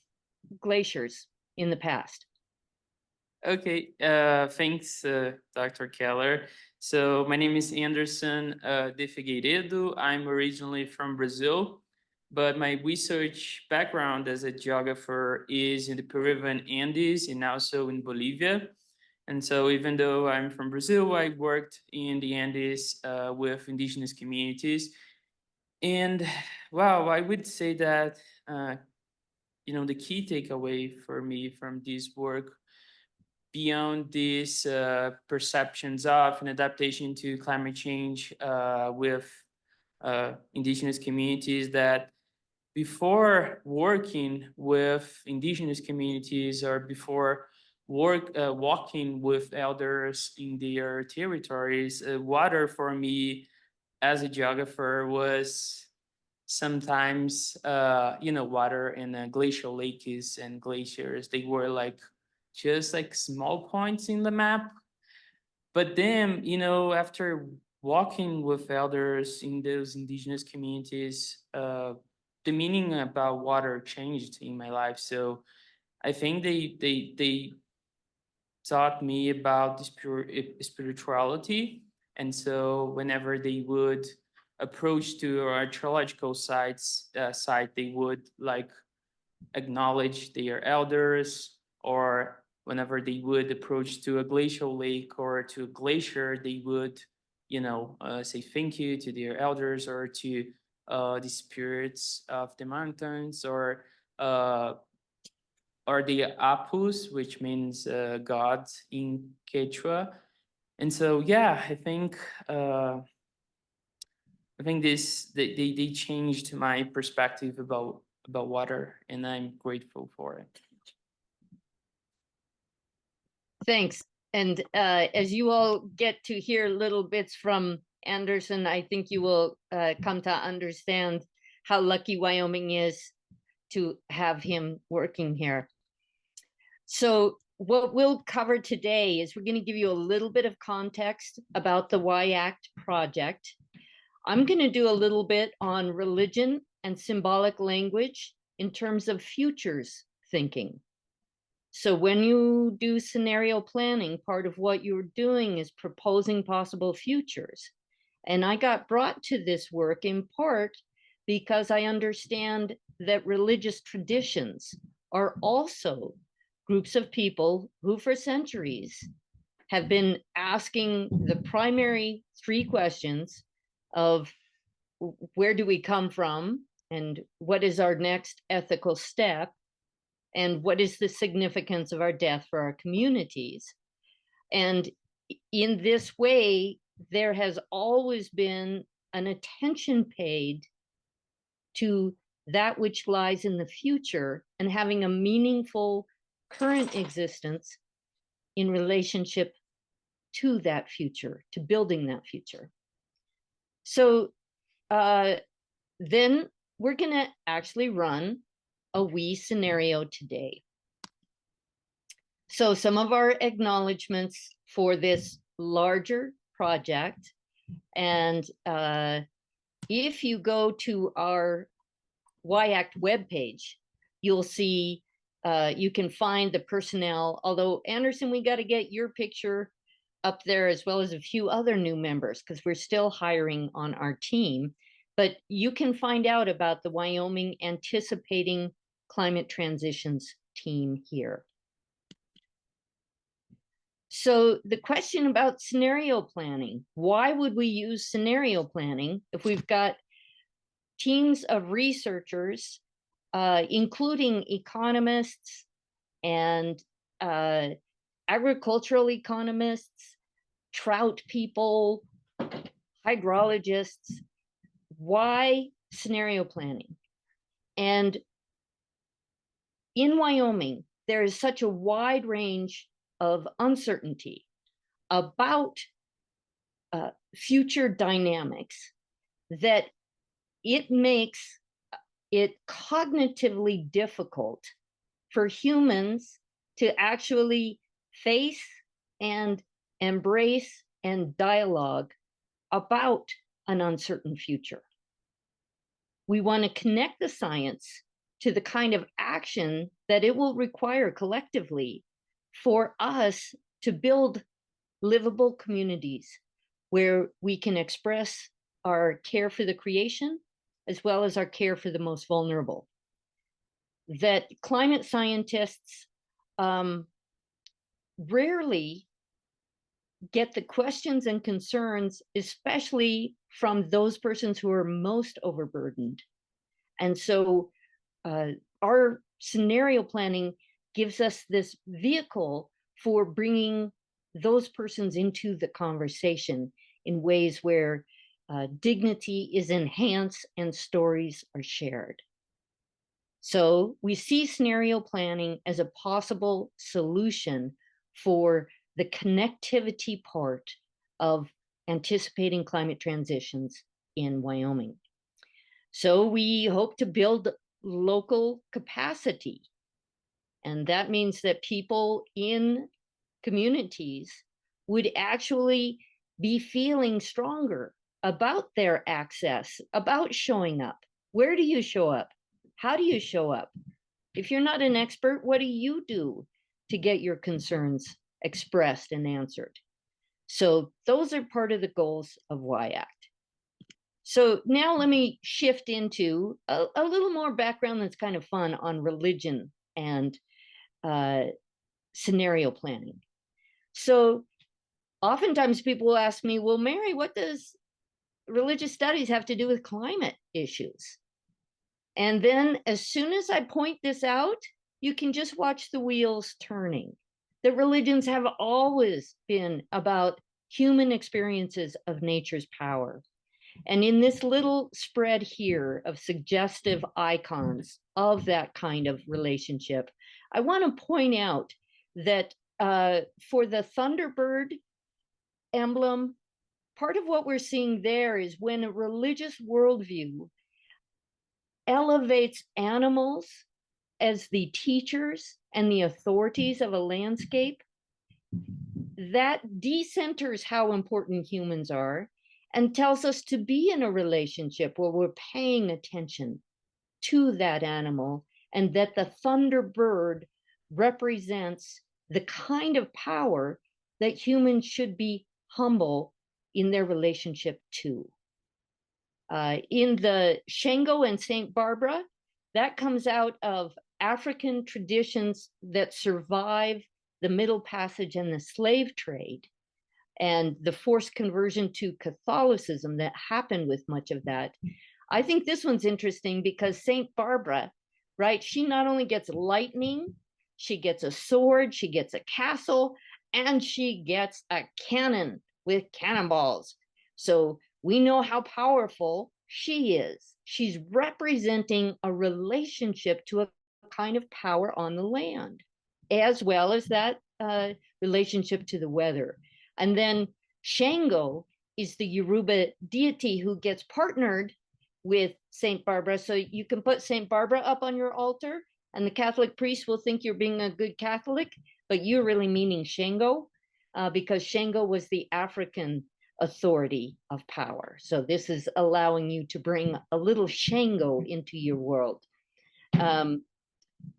glaciers in the past. Okay, thanks, Dr. Keller. So my name is Anderson de Figueiredo. I'm originally from Brazil, but my research background as a geographer is in the Peruvian Andes and also in Bolivia. And so even though I'm from Brazil, I worked in the Andes with indigenous communities. And wow, I would say that, the key takeaway for me from this work, beyond these perceptions of an adaptation to climate change with indigenous communities, that before working with indigenous communities or before walking with elders in their territories, water for me as a geographer was sometimes, water in glacial lakes and glaciers. They were like just like small points in the map. But then, after walking with elders in those indigenous communities, the meaning about water changed in my life. So I think they taught me about the spirituality. And so whenever they would approach to our archaeological site, they would like acknowledge their elders, or whenever they would approach to a glacial lake or to a glacier, they would, say thank you to their elders or to the spirits of the mountains, or the Apus, which means God in Quechua. And so, yeah, I think they changed my perspective about water, and I'm grateful for it. Thanks. And as you all get to hear little bits from Anderson, I think you will come to understand how lucky Wyoming is to have him working here. So what we'll cover today is we're going to give you a little bit of context about the WYACT project. I'm going to do a little bit on religion and symbolic language in terms of futures thinking. So when you do scenario planning, part of what you're doing is proposing possible futures. And I got brought to this work in part because I understand that religious traditions are also groups of people who for centuries have been asking the primary three questions of where do we come from and what is our next ethical step and what is the significance of our death for our communities. And in this way, there has always been an attention paid to that which lies in the future and having a meaningful current existence in relationship to that future, to building that future. So then we're going to actually run a wee scenario today. So some of our acknowledgements for this larger project, and if you go to our WYACT webpage, you'll see you can find the personnel, although Anderson, we got to get your picture up there as well as a few other new members because we're still hiring on our team. But you can find out about the Wyoming Anticipating Climate Transitions team here. So the question about scenario planning, why would we use scenario planning if we've got teams of researchers, including economists and agricultural economists, trout people, hydrologists? Why scenario planning? And in Wyoming, there is such a wide range of uncertainty about future dynamics that it makes it cognitively difficult for humans to actually face and embrace and dialogue about an uncertain future. We want to connect the science to the kind of action that it will require collectively for us to build livable communities where we can express our care for the creation as well as our care for the most vulnerable. That climate scientists rarely get the questions and concerns, especially from those persons who are most overburdened. And so our scenario planning gives us this vehicle for bringing those persons into the conversation in ways where dignity is enhanced and stories are shared. So we see scenario planning as a possible solution for the connectivity part of anticipating climate transitions in Wyoming. So we hope to build local capacity. And that means that people in communities would actually be feeling stronger about their access, about showing up. Where do you show up? How do you show up? If you're not an expert, what do you do to get your concerns expressed and answered? So those are part of the goals of WYACT. So now let me shift into a little more background that's kind of fun on religion and scenario planning. So oftentimes people will ask me, well, Mary, what does religious studies have to do with climate issues? And then as soon as I point this out, you can just watch the wheels turning. The religions have always been about human experiences of nature's power. And in this little spread here of suggestive icons of that kind of relationship, I want to point out that for the Thunderbird emblem, part of what we're seeing there is when a religious worldview elevates animals as the teachers and the authorities of a landscape, that decenters how important humans are and tells us to be in a relationship where we're paying attention to that animal, and that the Thunderbird represents the kind of power that humans should be humble in their relationship to. In the Shango and Saint Barbara, that comes out of African traditions that survive the Middle Passage and the slave trade, and the forced conversion to Catholicism that happened with much of that. I think this one's interesting because Saint Barbara, right, she not only gets lightning, she gets a sword, she gets a castle, and she gets a cannon with cannonballs. So we know how powerful she is. She's representing a relationship to a kind of power on the land, as well as that relationship to the weather. And then Shango is the Yoruba deity who gets partnered with Saint Barbara. So you can put Saint Barbara up on your altar, and the Catholic priest will think you're being a good Catholic, but you're really meaning Shango, because Shango was the African authority of power. So this is allowing you to bring a little Shango into your world.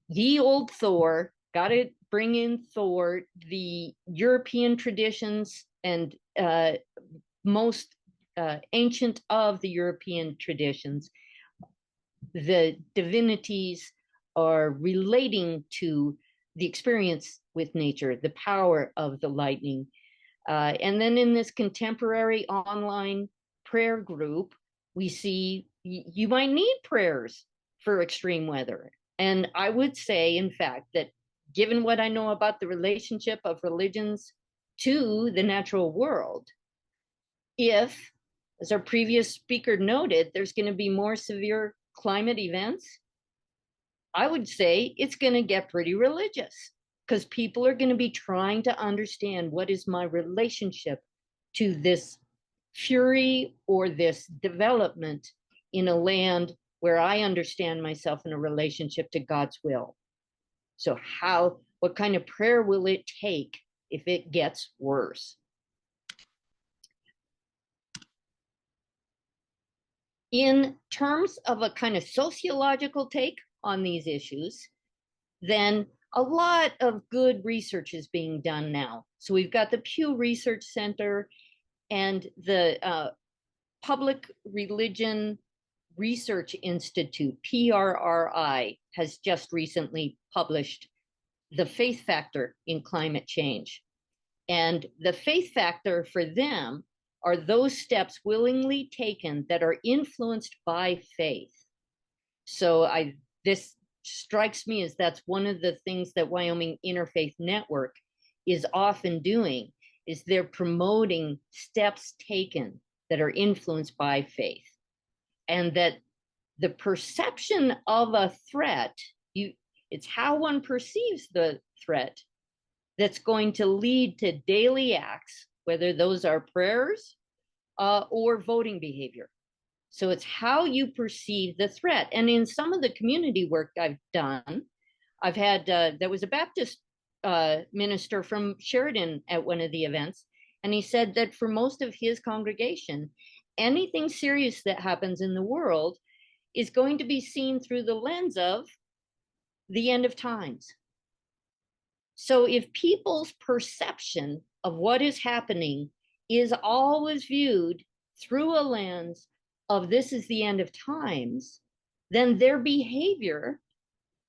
Ye old Thor, got to bring in Thor. The European traditions and most ancient of the European traditions, the divinities are relating to the experience with nature, the power of the lightning. And then in this contemporary online prayer group, we see you might need prayers for extreme weather. And I would say, in fact, that given what I know about the relationship of religions to the natural world, if, as our previous speaker noted, there's going to be more severe climate events, I would say it's going to get pretty religious, because people are going to be trying to understand what is my relationship to this fury or this development in a land where I understand myself in a relationship to God's will. So what kind of prayer will it take if it gets worse? In terms of a kind of sociological take on these issues, then a lot of good research is being done now. So we've got the Pew Research Center and the Public Religion Research Institute, PRRI, has just recently published The Faith Factor in Climate Change. And the faith factor for them are those steps willingly taken that are influenced by faith. So this strikes me as that's one of the things that Wyoming Interfaith Network is often doing, is they're promoting steps taken that are influenced by faith. And that the perception of a threat, it's how one perceives the threat that's going to lead to daily acts, whether those are prayers or voting behavior. So it's how you perceive the threat. And in some of the community work I've done, I've had, there was a Baptist minister from Sheridan at one of the events, and he said that for most of his congregation, anything serious that happens in the world is going to be seen through the lens of the end of times. So if people's perception of what is happening is always viewed through a lens of this is the end of times, then their behavior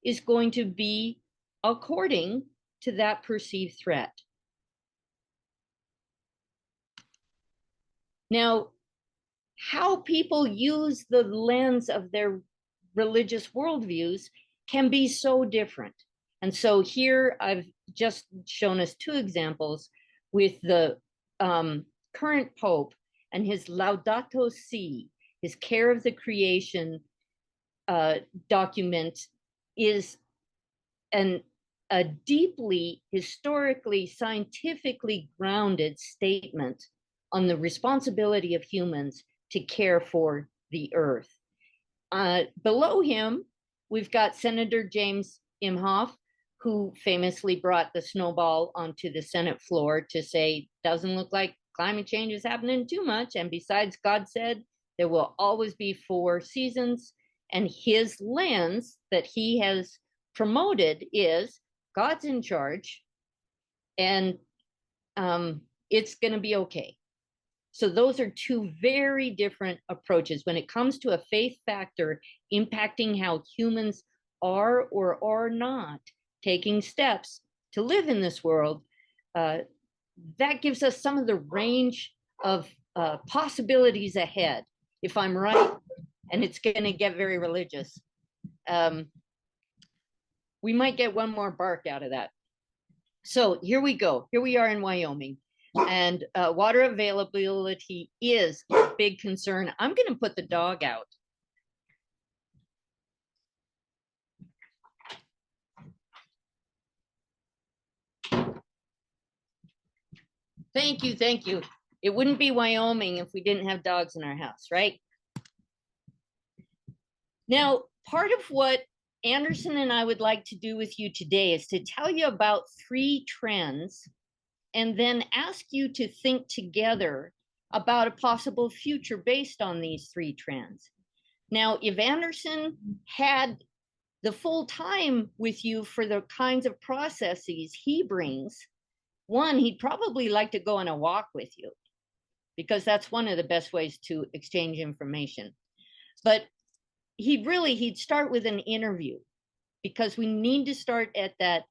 is going to be according to that perceived threat. Now, how people use the lens of their religious worldviews can be so different. And so here I've just shown us two examples with the current Pope and his Laudato Si, his care of the creation document is a deeply historically, scientifically grounded statement on the responsibility of humans to care for the earth. Below him, we've got Senator James Imhoff, who famously brought the snowball onto the Senate floor to say, doesn't look like climate change is happening too much. And besides, God said there will always be 4 seasons. And his lens that he has promoted is God's in charge, and it's going to be okay. So those are 2 very different approaches when it comes to a faith factor impacting how humans are or are not taking steps to live in this world. That gives us some of the range of possibilities ahead, if I'm right, and it's going to get very religious. We might get one more bark out of that. So here we go. Here we are in Wyoming, and water availability is a big concern. I'm going to put the dog out. Thank you, thank you. It wouldn't be Wyoming if we didn't have dogs in our house, right? Now, part of what Anderson and I would like to do with you today is to tell you about 3 trends and then ask you to think together about a possible future based on these 3 trends. Now, if Anderson had the full time with you for the kinds of processes he brings, one, he'd probably like to go on a walk with you, because that's one of the best ways to exchange information. But he'd start with an interview, because we need to start at that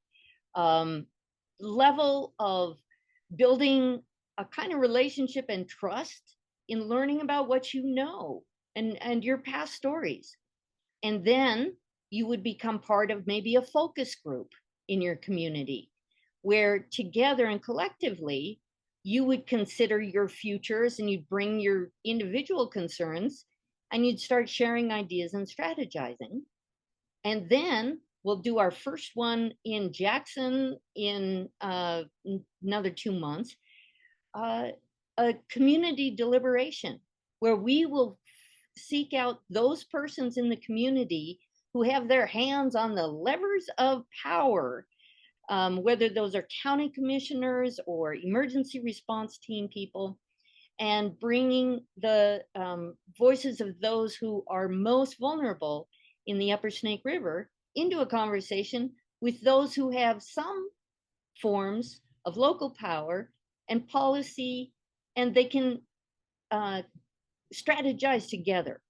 level of building a kind of relationship and trust in learning about what you know and your past stories. And then you would become part of maybe a focus group in your community, where together and collectively, you would consider your futures and you'd bring your individual concerns and you'd start sharing ideas and strategizing. And then we'll do our first one in Jackson in another 2 months, a community deliberation, where we will seek out those persons in the community who have their hands on the levers of power, whether those are county commissioners or emergency response team people, and bringing the voices of those who are most vulnerable in the Upper Snake River into a conversation with those who have some forms of local power and policy, and they can strategize together.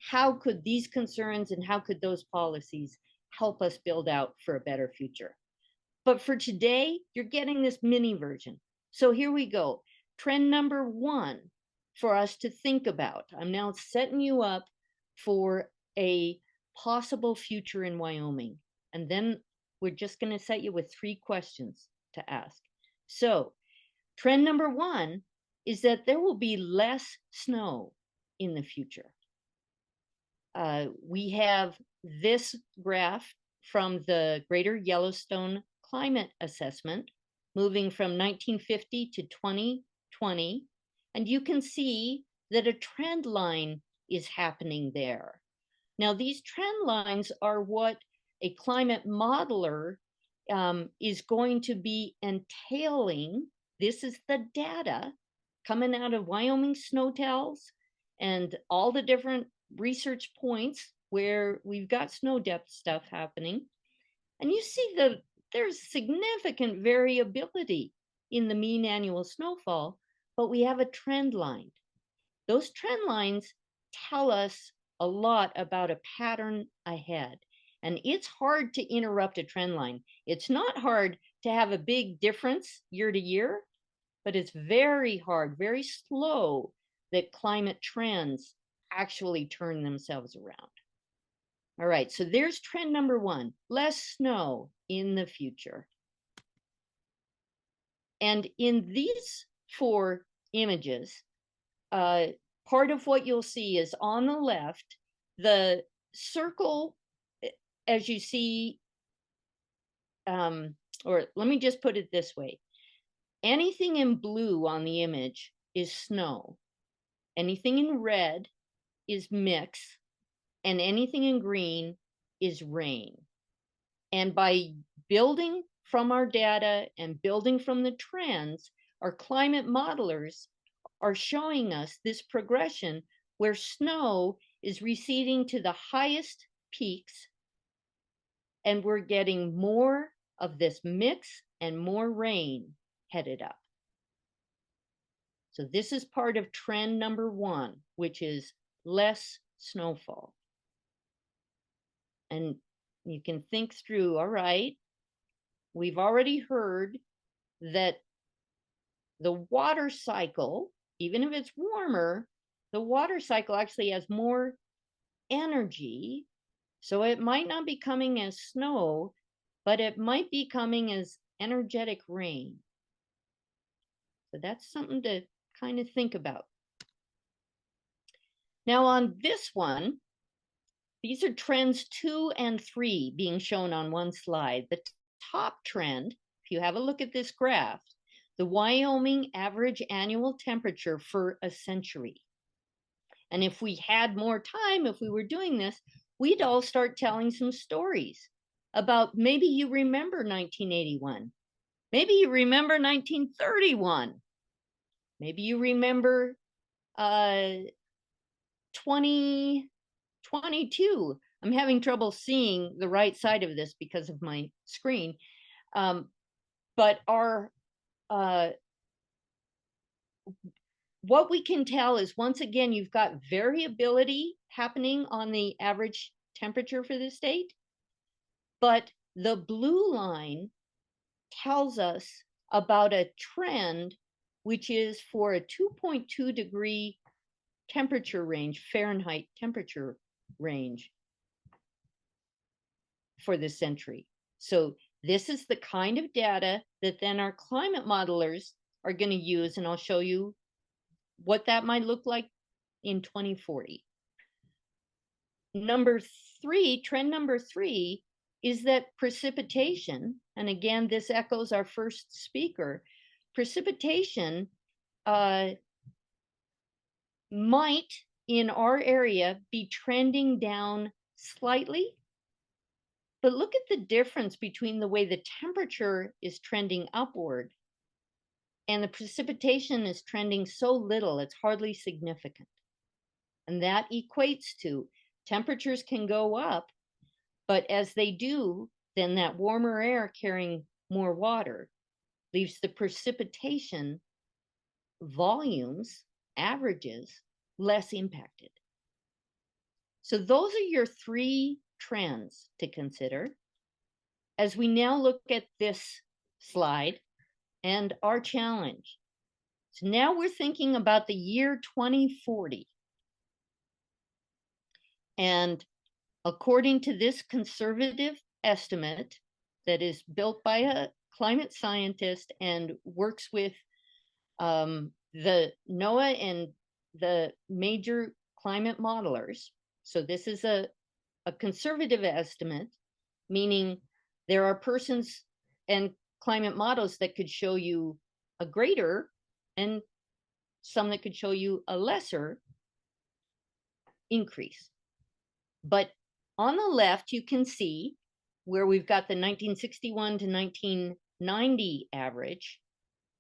How could these concerns and how could those policies help us build out for a better future? But for today, you're getting this mini version. So here we go. Trend number 1 for us to think about. I'm now setting you up for a possible future in Wyoming. And then we're just going to set you with 3 questions to ask. So trend number 1 is that there will be less snow in the future. We have this graph from the Greater Yellowstone Climate Assessment, moving from 1950 to 2020. And you can see that a trend line is happening there. Now, these trend lines are what a climate modeler is going to be entailing. This is the data coming out of Wyoming SNOTELs and all the different research points where we've got snow depth stuff happening. And you see that there's significant variability in the mean annual snowfall, but we have a trend line. Those trend lines tell us a lot about a pattern ahead. And it's hard to interrupt a trend line. It's not hard to have a big difference year to year, but it's very hard, very slow that climate trends actually turn themselves around. All right, so there's trend number 1, less snow in the future. And in these 4 images, part of what you'll see is on the left, the circle, as you see or let me just put it this way. Anything in blue on the image is snow. Anything in red is mix, and anything in green is rain. And by building from our data and building from the trends, our climate modelers are showing us this progression where snow is receding to the highest peaks, and we're getting more of this mix and more rain headed up. So this is part of trend number 1, which is less snowfall. And you can think through, all right, we've already heard that the water cycle, even if it's warmer, the water cycle actually has more energy. So it might not be coming as snow, but it might be coming as energetic rain. So that's something to kind of think about. Now on this one, these are trends 2 and 3 being shown on one slide. The top trend, if you have a look at this graph, the Wyoming average annual temperature for a century. And if we had more time, if we were doing this, we'd all start telling some stories about maybe you remember 1981. Maybe you remember 1931. Maybe you remember 2022. I'm having trouble seeing the right side of this because of my screen. But what we can tell is, once again, you've got variability happening on the average temperature for the state, but the blue line tells us about a trend, which is for a 2.2 degree temperature range, Fahrenheit temperature range for the century. So this is the kind of data that then our climate modelers are going to use, and I'll show you what that might look like in 2040. Trend number 3 is that precipitation, and again, this echoes our first speaker, precipitation might in our area be trending down slightly. But look at the difference between the way the temperature is trending upward and the precipitation is trending so little, it's hardly significant. And that equates to temperatures can go up, but as they do, then that warmer air carrying more water leaves the precipitation volumes, averages, less impacted. So those are your 3 trends to consider. As we now look at this slide and our challenge. So now we're thinking about the year 2040. And according to this conservative estimate that is built by a climate scientist and works with the NOAA and the major climate modelers. So this is a conservative estimate, meaning there are persons and climate models that could show you a greater and some that could show you a lesser increase. But on the left, you can see where we've got the 1961 to 1990 average.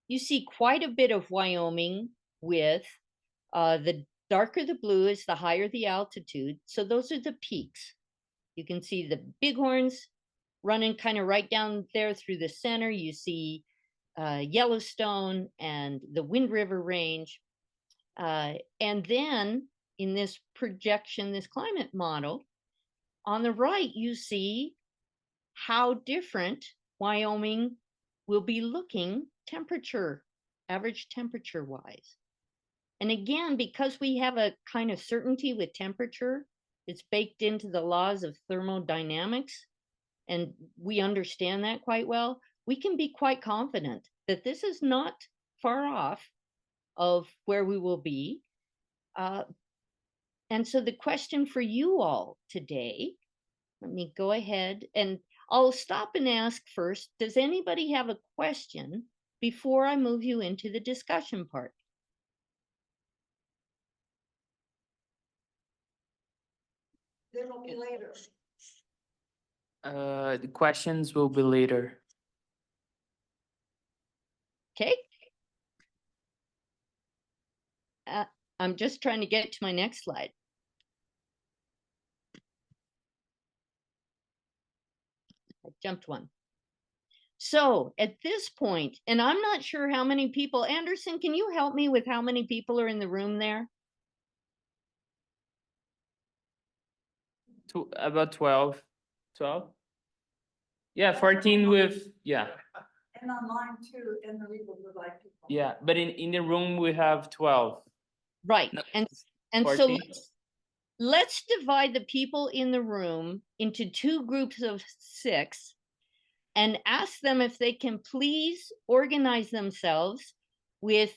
You see quite a bit of Wyoming with the darker the blue is, the higher the altitude. So those are the peaks. You can see the Bighorns running kind of right down there through the center. You see Yellowstone and the Wind River Range. And then in this projection, this climate model, on the right, you see how different Wyoming will be looking temperature, average temperature wise. And again, because we have a kind of certainty with temperature, it's baked into the laws of thermodynamics, and we understand that quite well, we can be quite confident that this is not far off of where we will be. And so the question for you all today, let me go ahead, and I'll stop and ask first, does anybody have a question before I move you into the discussion part? Then it'll be later. The questions will be later. Okay. I'm just trying to get to my next slide. I jumped one. So at this point, and I'm not sure how many people, Anderson, can you help me with how many people are in the room there? About 12. 12? Yeah, 14 with, yeah. And online too, and the legal provide people. Yeah, but in the room we have 12. Right. No, And so 14. let's divide the people in the room into two groups of 6 and ask them if they can please organize themselves with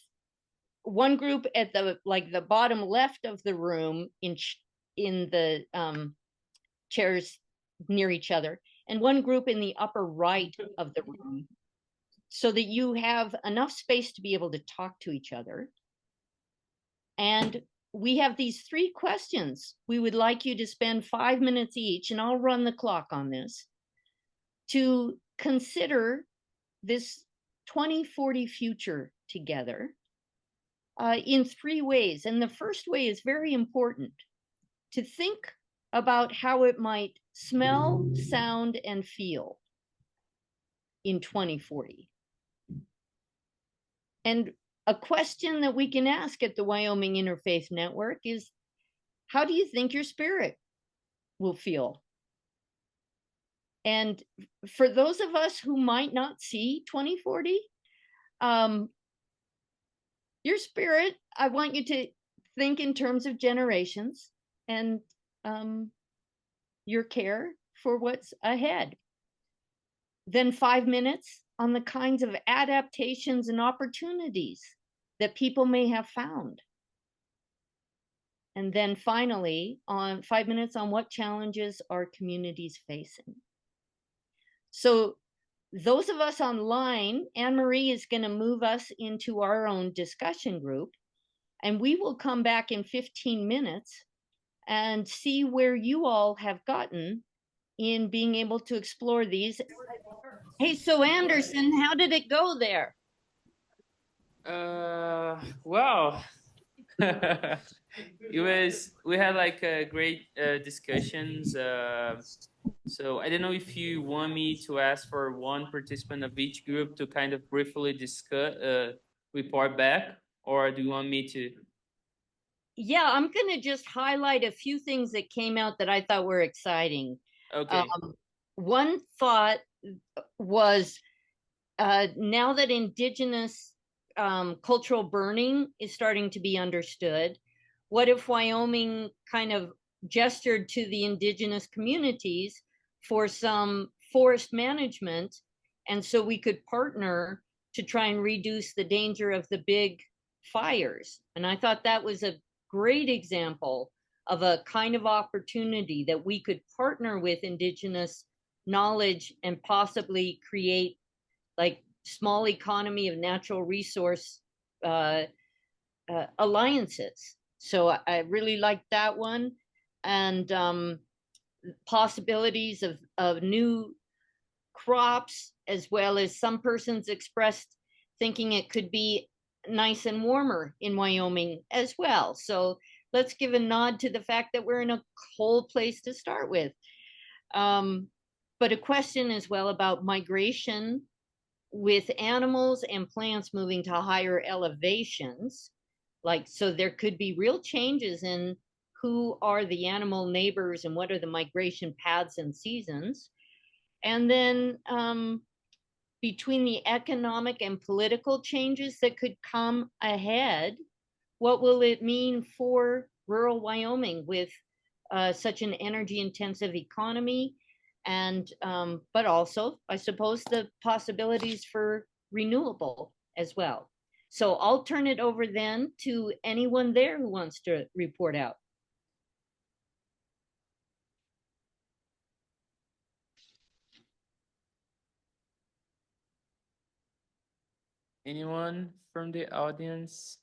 one group at the the bottom left of the room in the chairs near each other, and one group in the upper right of the room, so that you have enough space to be able to talk to each other. And we have these 3 questions. We would like you to spend 5 minutes each, and I'll run the clock on this, to consider this 2040 future together in 3 ways. And the first way is very important: to think about how it might smell, sound, and feel in 2040. And a question that we can ask at the Wyoming Interfaith Network is, how do you think your spirit will feel? And for those of us who might not see 2040, your spirit, I want you to think in terms of generations and your care for what's ahead. Then 5 minutes on the kinds of adaptations and opportunities that people may have found. And then finally, on 5 minutes on what challenges our communities facing. So those of us online, Anne-Marie is going to move us into our own discussion group, and we will come back in 15 minutes and see where you all have gotten in being able to explore these. Hey, so Anderson, how did it go there? Well, we had like a great discussions. So I don't know if you want me to ask for one participant of each group to kind of briefly discuss, report back, or do you want me to? Yeah, I'm going to just highlight a few things that came out that I thought were exciting. Okay. One thought was, now that Indigenous cultural burning is starting to be understood, what if Wyoming kind of gestured to the Indigenous communities for some forest management, and so we could partner to try and reduce the danger of the big fires? And I thought that was a great example of a kind of opportunity that we could partner with Indigenous knowledge and possibly create like small economy of natural resource alliances. So I really liked that one. And possibilities of new crops, as well as some persons expressed thinking it could be nice and warmer in Wyoming as well. So let's give a nod to the fact that we're in a cold place to start with. But a question as well about migration with animals and plants moving to higher elevations. Like, so there could be real changes in who are the animal neighbors and what are the migration paths and seasons. And then between the economic and political changes that could come ahead, what will it mean for rural Wyoming with such an energy intensive economy? And but also, I suppose, the possibilities for renewable as well. So I'll turn it over then to anyone there who wants to report out. anyone from the audience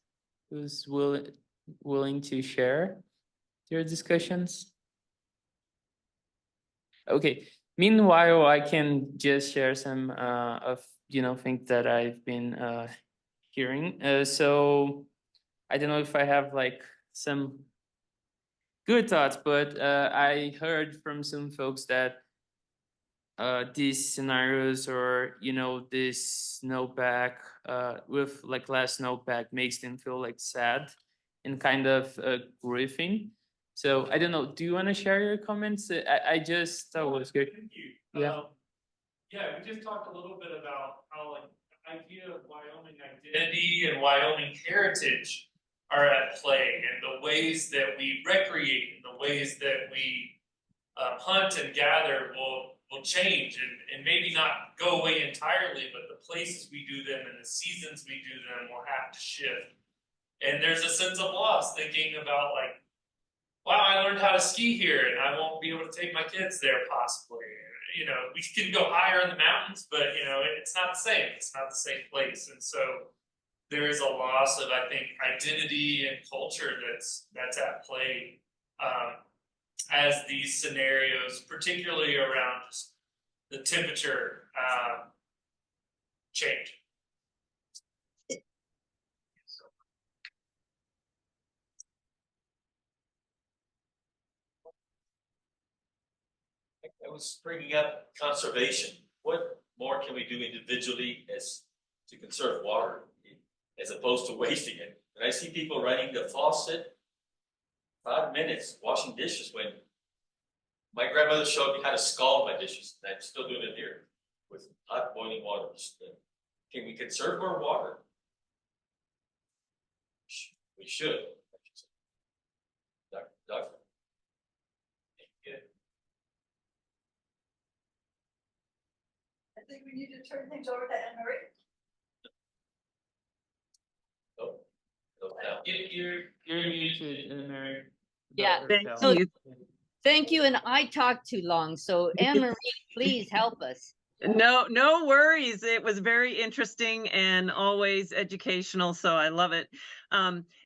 who's willing to share your discussions? Okay, meanwhile, I can just share some of things that I've been hearing. So I don't know if I have like some good thoughts, but I heard from some folks that these scenarios, or this snowpack with like less snowpack, makes them feel like sad and kind of grieving. So I don't know, do you want to share your comments? I just thought it was good. Thank you. Yeah. Yeah, we just talked a little bit about how like the idea of Wyoming identity and Wyoming heritage are at play, and the ways that we recreate, and the ways that we hunt and gather will change, and maybe not go away entirely, but the places we do them and the seasons we do them will have to shift. And there's a sense of loss thinking about like, wow, I learned how to ski here and I won't be able to take my kids there possibly. We can go higher in the mountains, but it's not the same. It's not the same place. And so there is a loss of, I think, identity and culture that's at play as these scenarios, particularly around just the temperature change. I was bringing up conservation. What more can we do individually as to conserve water as opposed to wasting it? And I see people running the faucet 5 minutes washing dishes when my grandmother showed me how to scald my dishes, and I'm still doing it here with hot boiling water. Can we conserve more water? We should. Doctor. I think we need to turn things over to Anne Marie. Oh, no. You're muted, Mary. Yeah, Dr. thank Cal. you. Thank you, and I talked too long, so Anne Marie, please help us. No worries. It was very interesting and always educational, so I love it.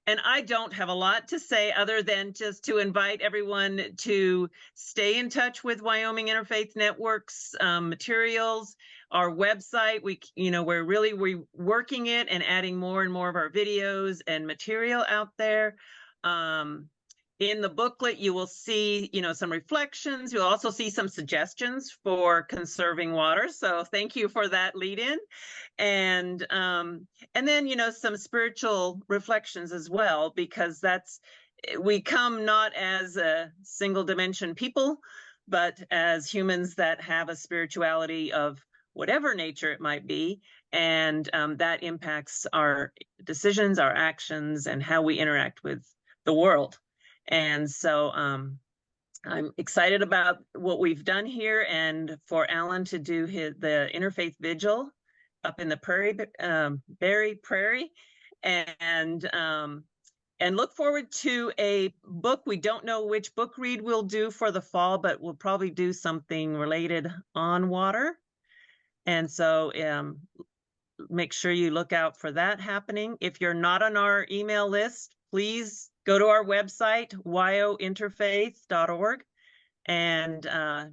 And I don't have a lot to say other than just to invite everyone to stay in touch with Wyoming Interfaith Network's materials, our website. We're really reworking it and adding more and more of our videos and material out there. In the booklet, you will see, some reflections. You'll also see some suggestions for conserving water. So thank you for that lead in. And then, some spiritual reflections as well, because we come not as a single dimension people, but as humans that have a spirituality of whatever nature it might be. And that impacts our decisions, our actions, and how we interact with the world. And so I'm excited about what we've done here, and for Alan to do the Interfaith Vigil up in the Berry Prairie, and look forward to a book. We don't know which book read we'll do for the fall, but we'll probably do something related on water. And so make sure you look out for that happening. If you're not on our email list, please go to our website, wyointerfaith.org, and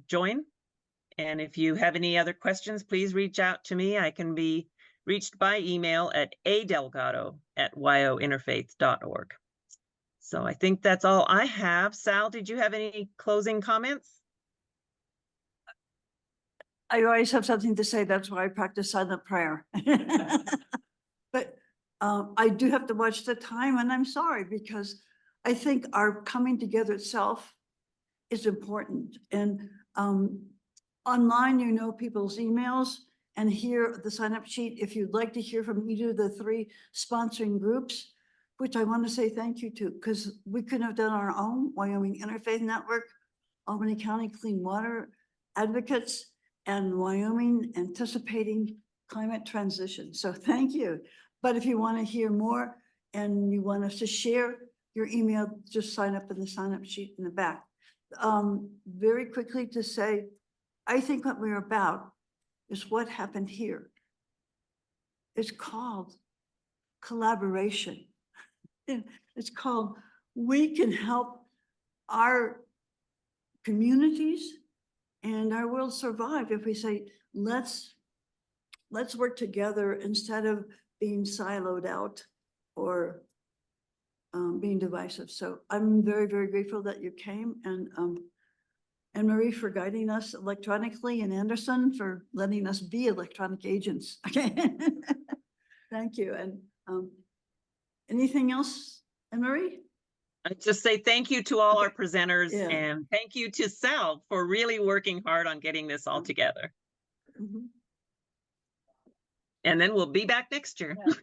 join. And if you have any other questions, please reach out to me. I can be reached by email at adelgado@wyointerfaith.org. So I think that's all I have. Sal, did you have any closing comments? I always have something to say. That's why I practice silent prayer. But I do have to watch the time, and I'm sorry, because I think our coming together itself is important. And online, people's emails, and here the sign-up sheet, if you'd like to hear from either of the 3 sponsoring groups, which I want to say thank you to, because we couldn't have done our own. Wyoming Interfaith Network, Albany County Clean Water Advocates, and Wyoming Anticipating Climate Transition. So thank you. But if you want to hear more and you want us to share your email, just sign up in the sign-up sheet in the back. Very quickly to say, I think what we're about is what happened here. is called collaboration. It's called, we can help our communities and our world survive if we say, let's work together instead of being siloed out or being divisive. So I'm very, very grateful that you came, and Marie for guiding us electronically, and Anderson for letting us be electronic agents. Okay. Thank you. And anything else, Anne Marie? I just say thank you to all our Okay. presenters Yeah. and thank you to Sal for really working hard on getting this all together. Mhm. And then we'll be back next year. Yeah.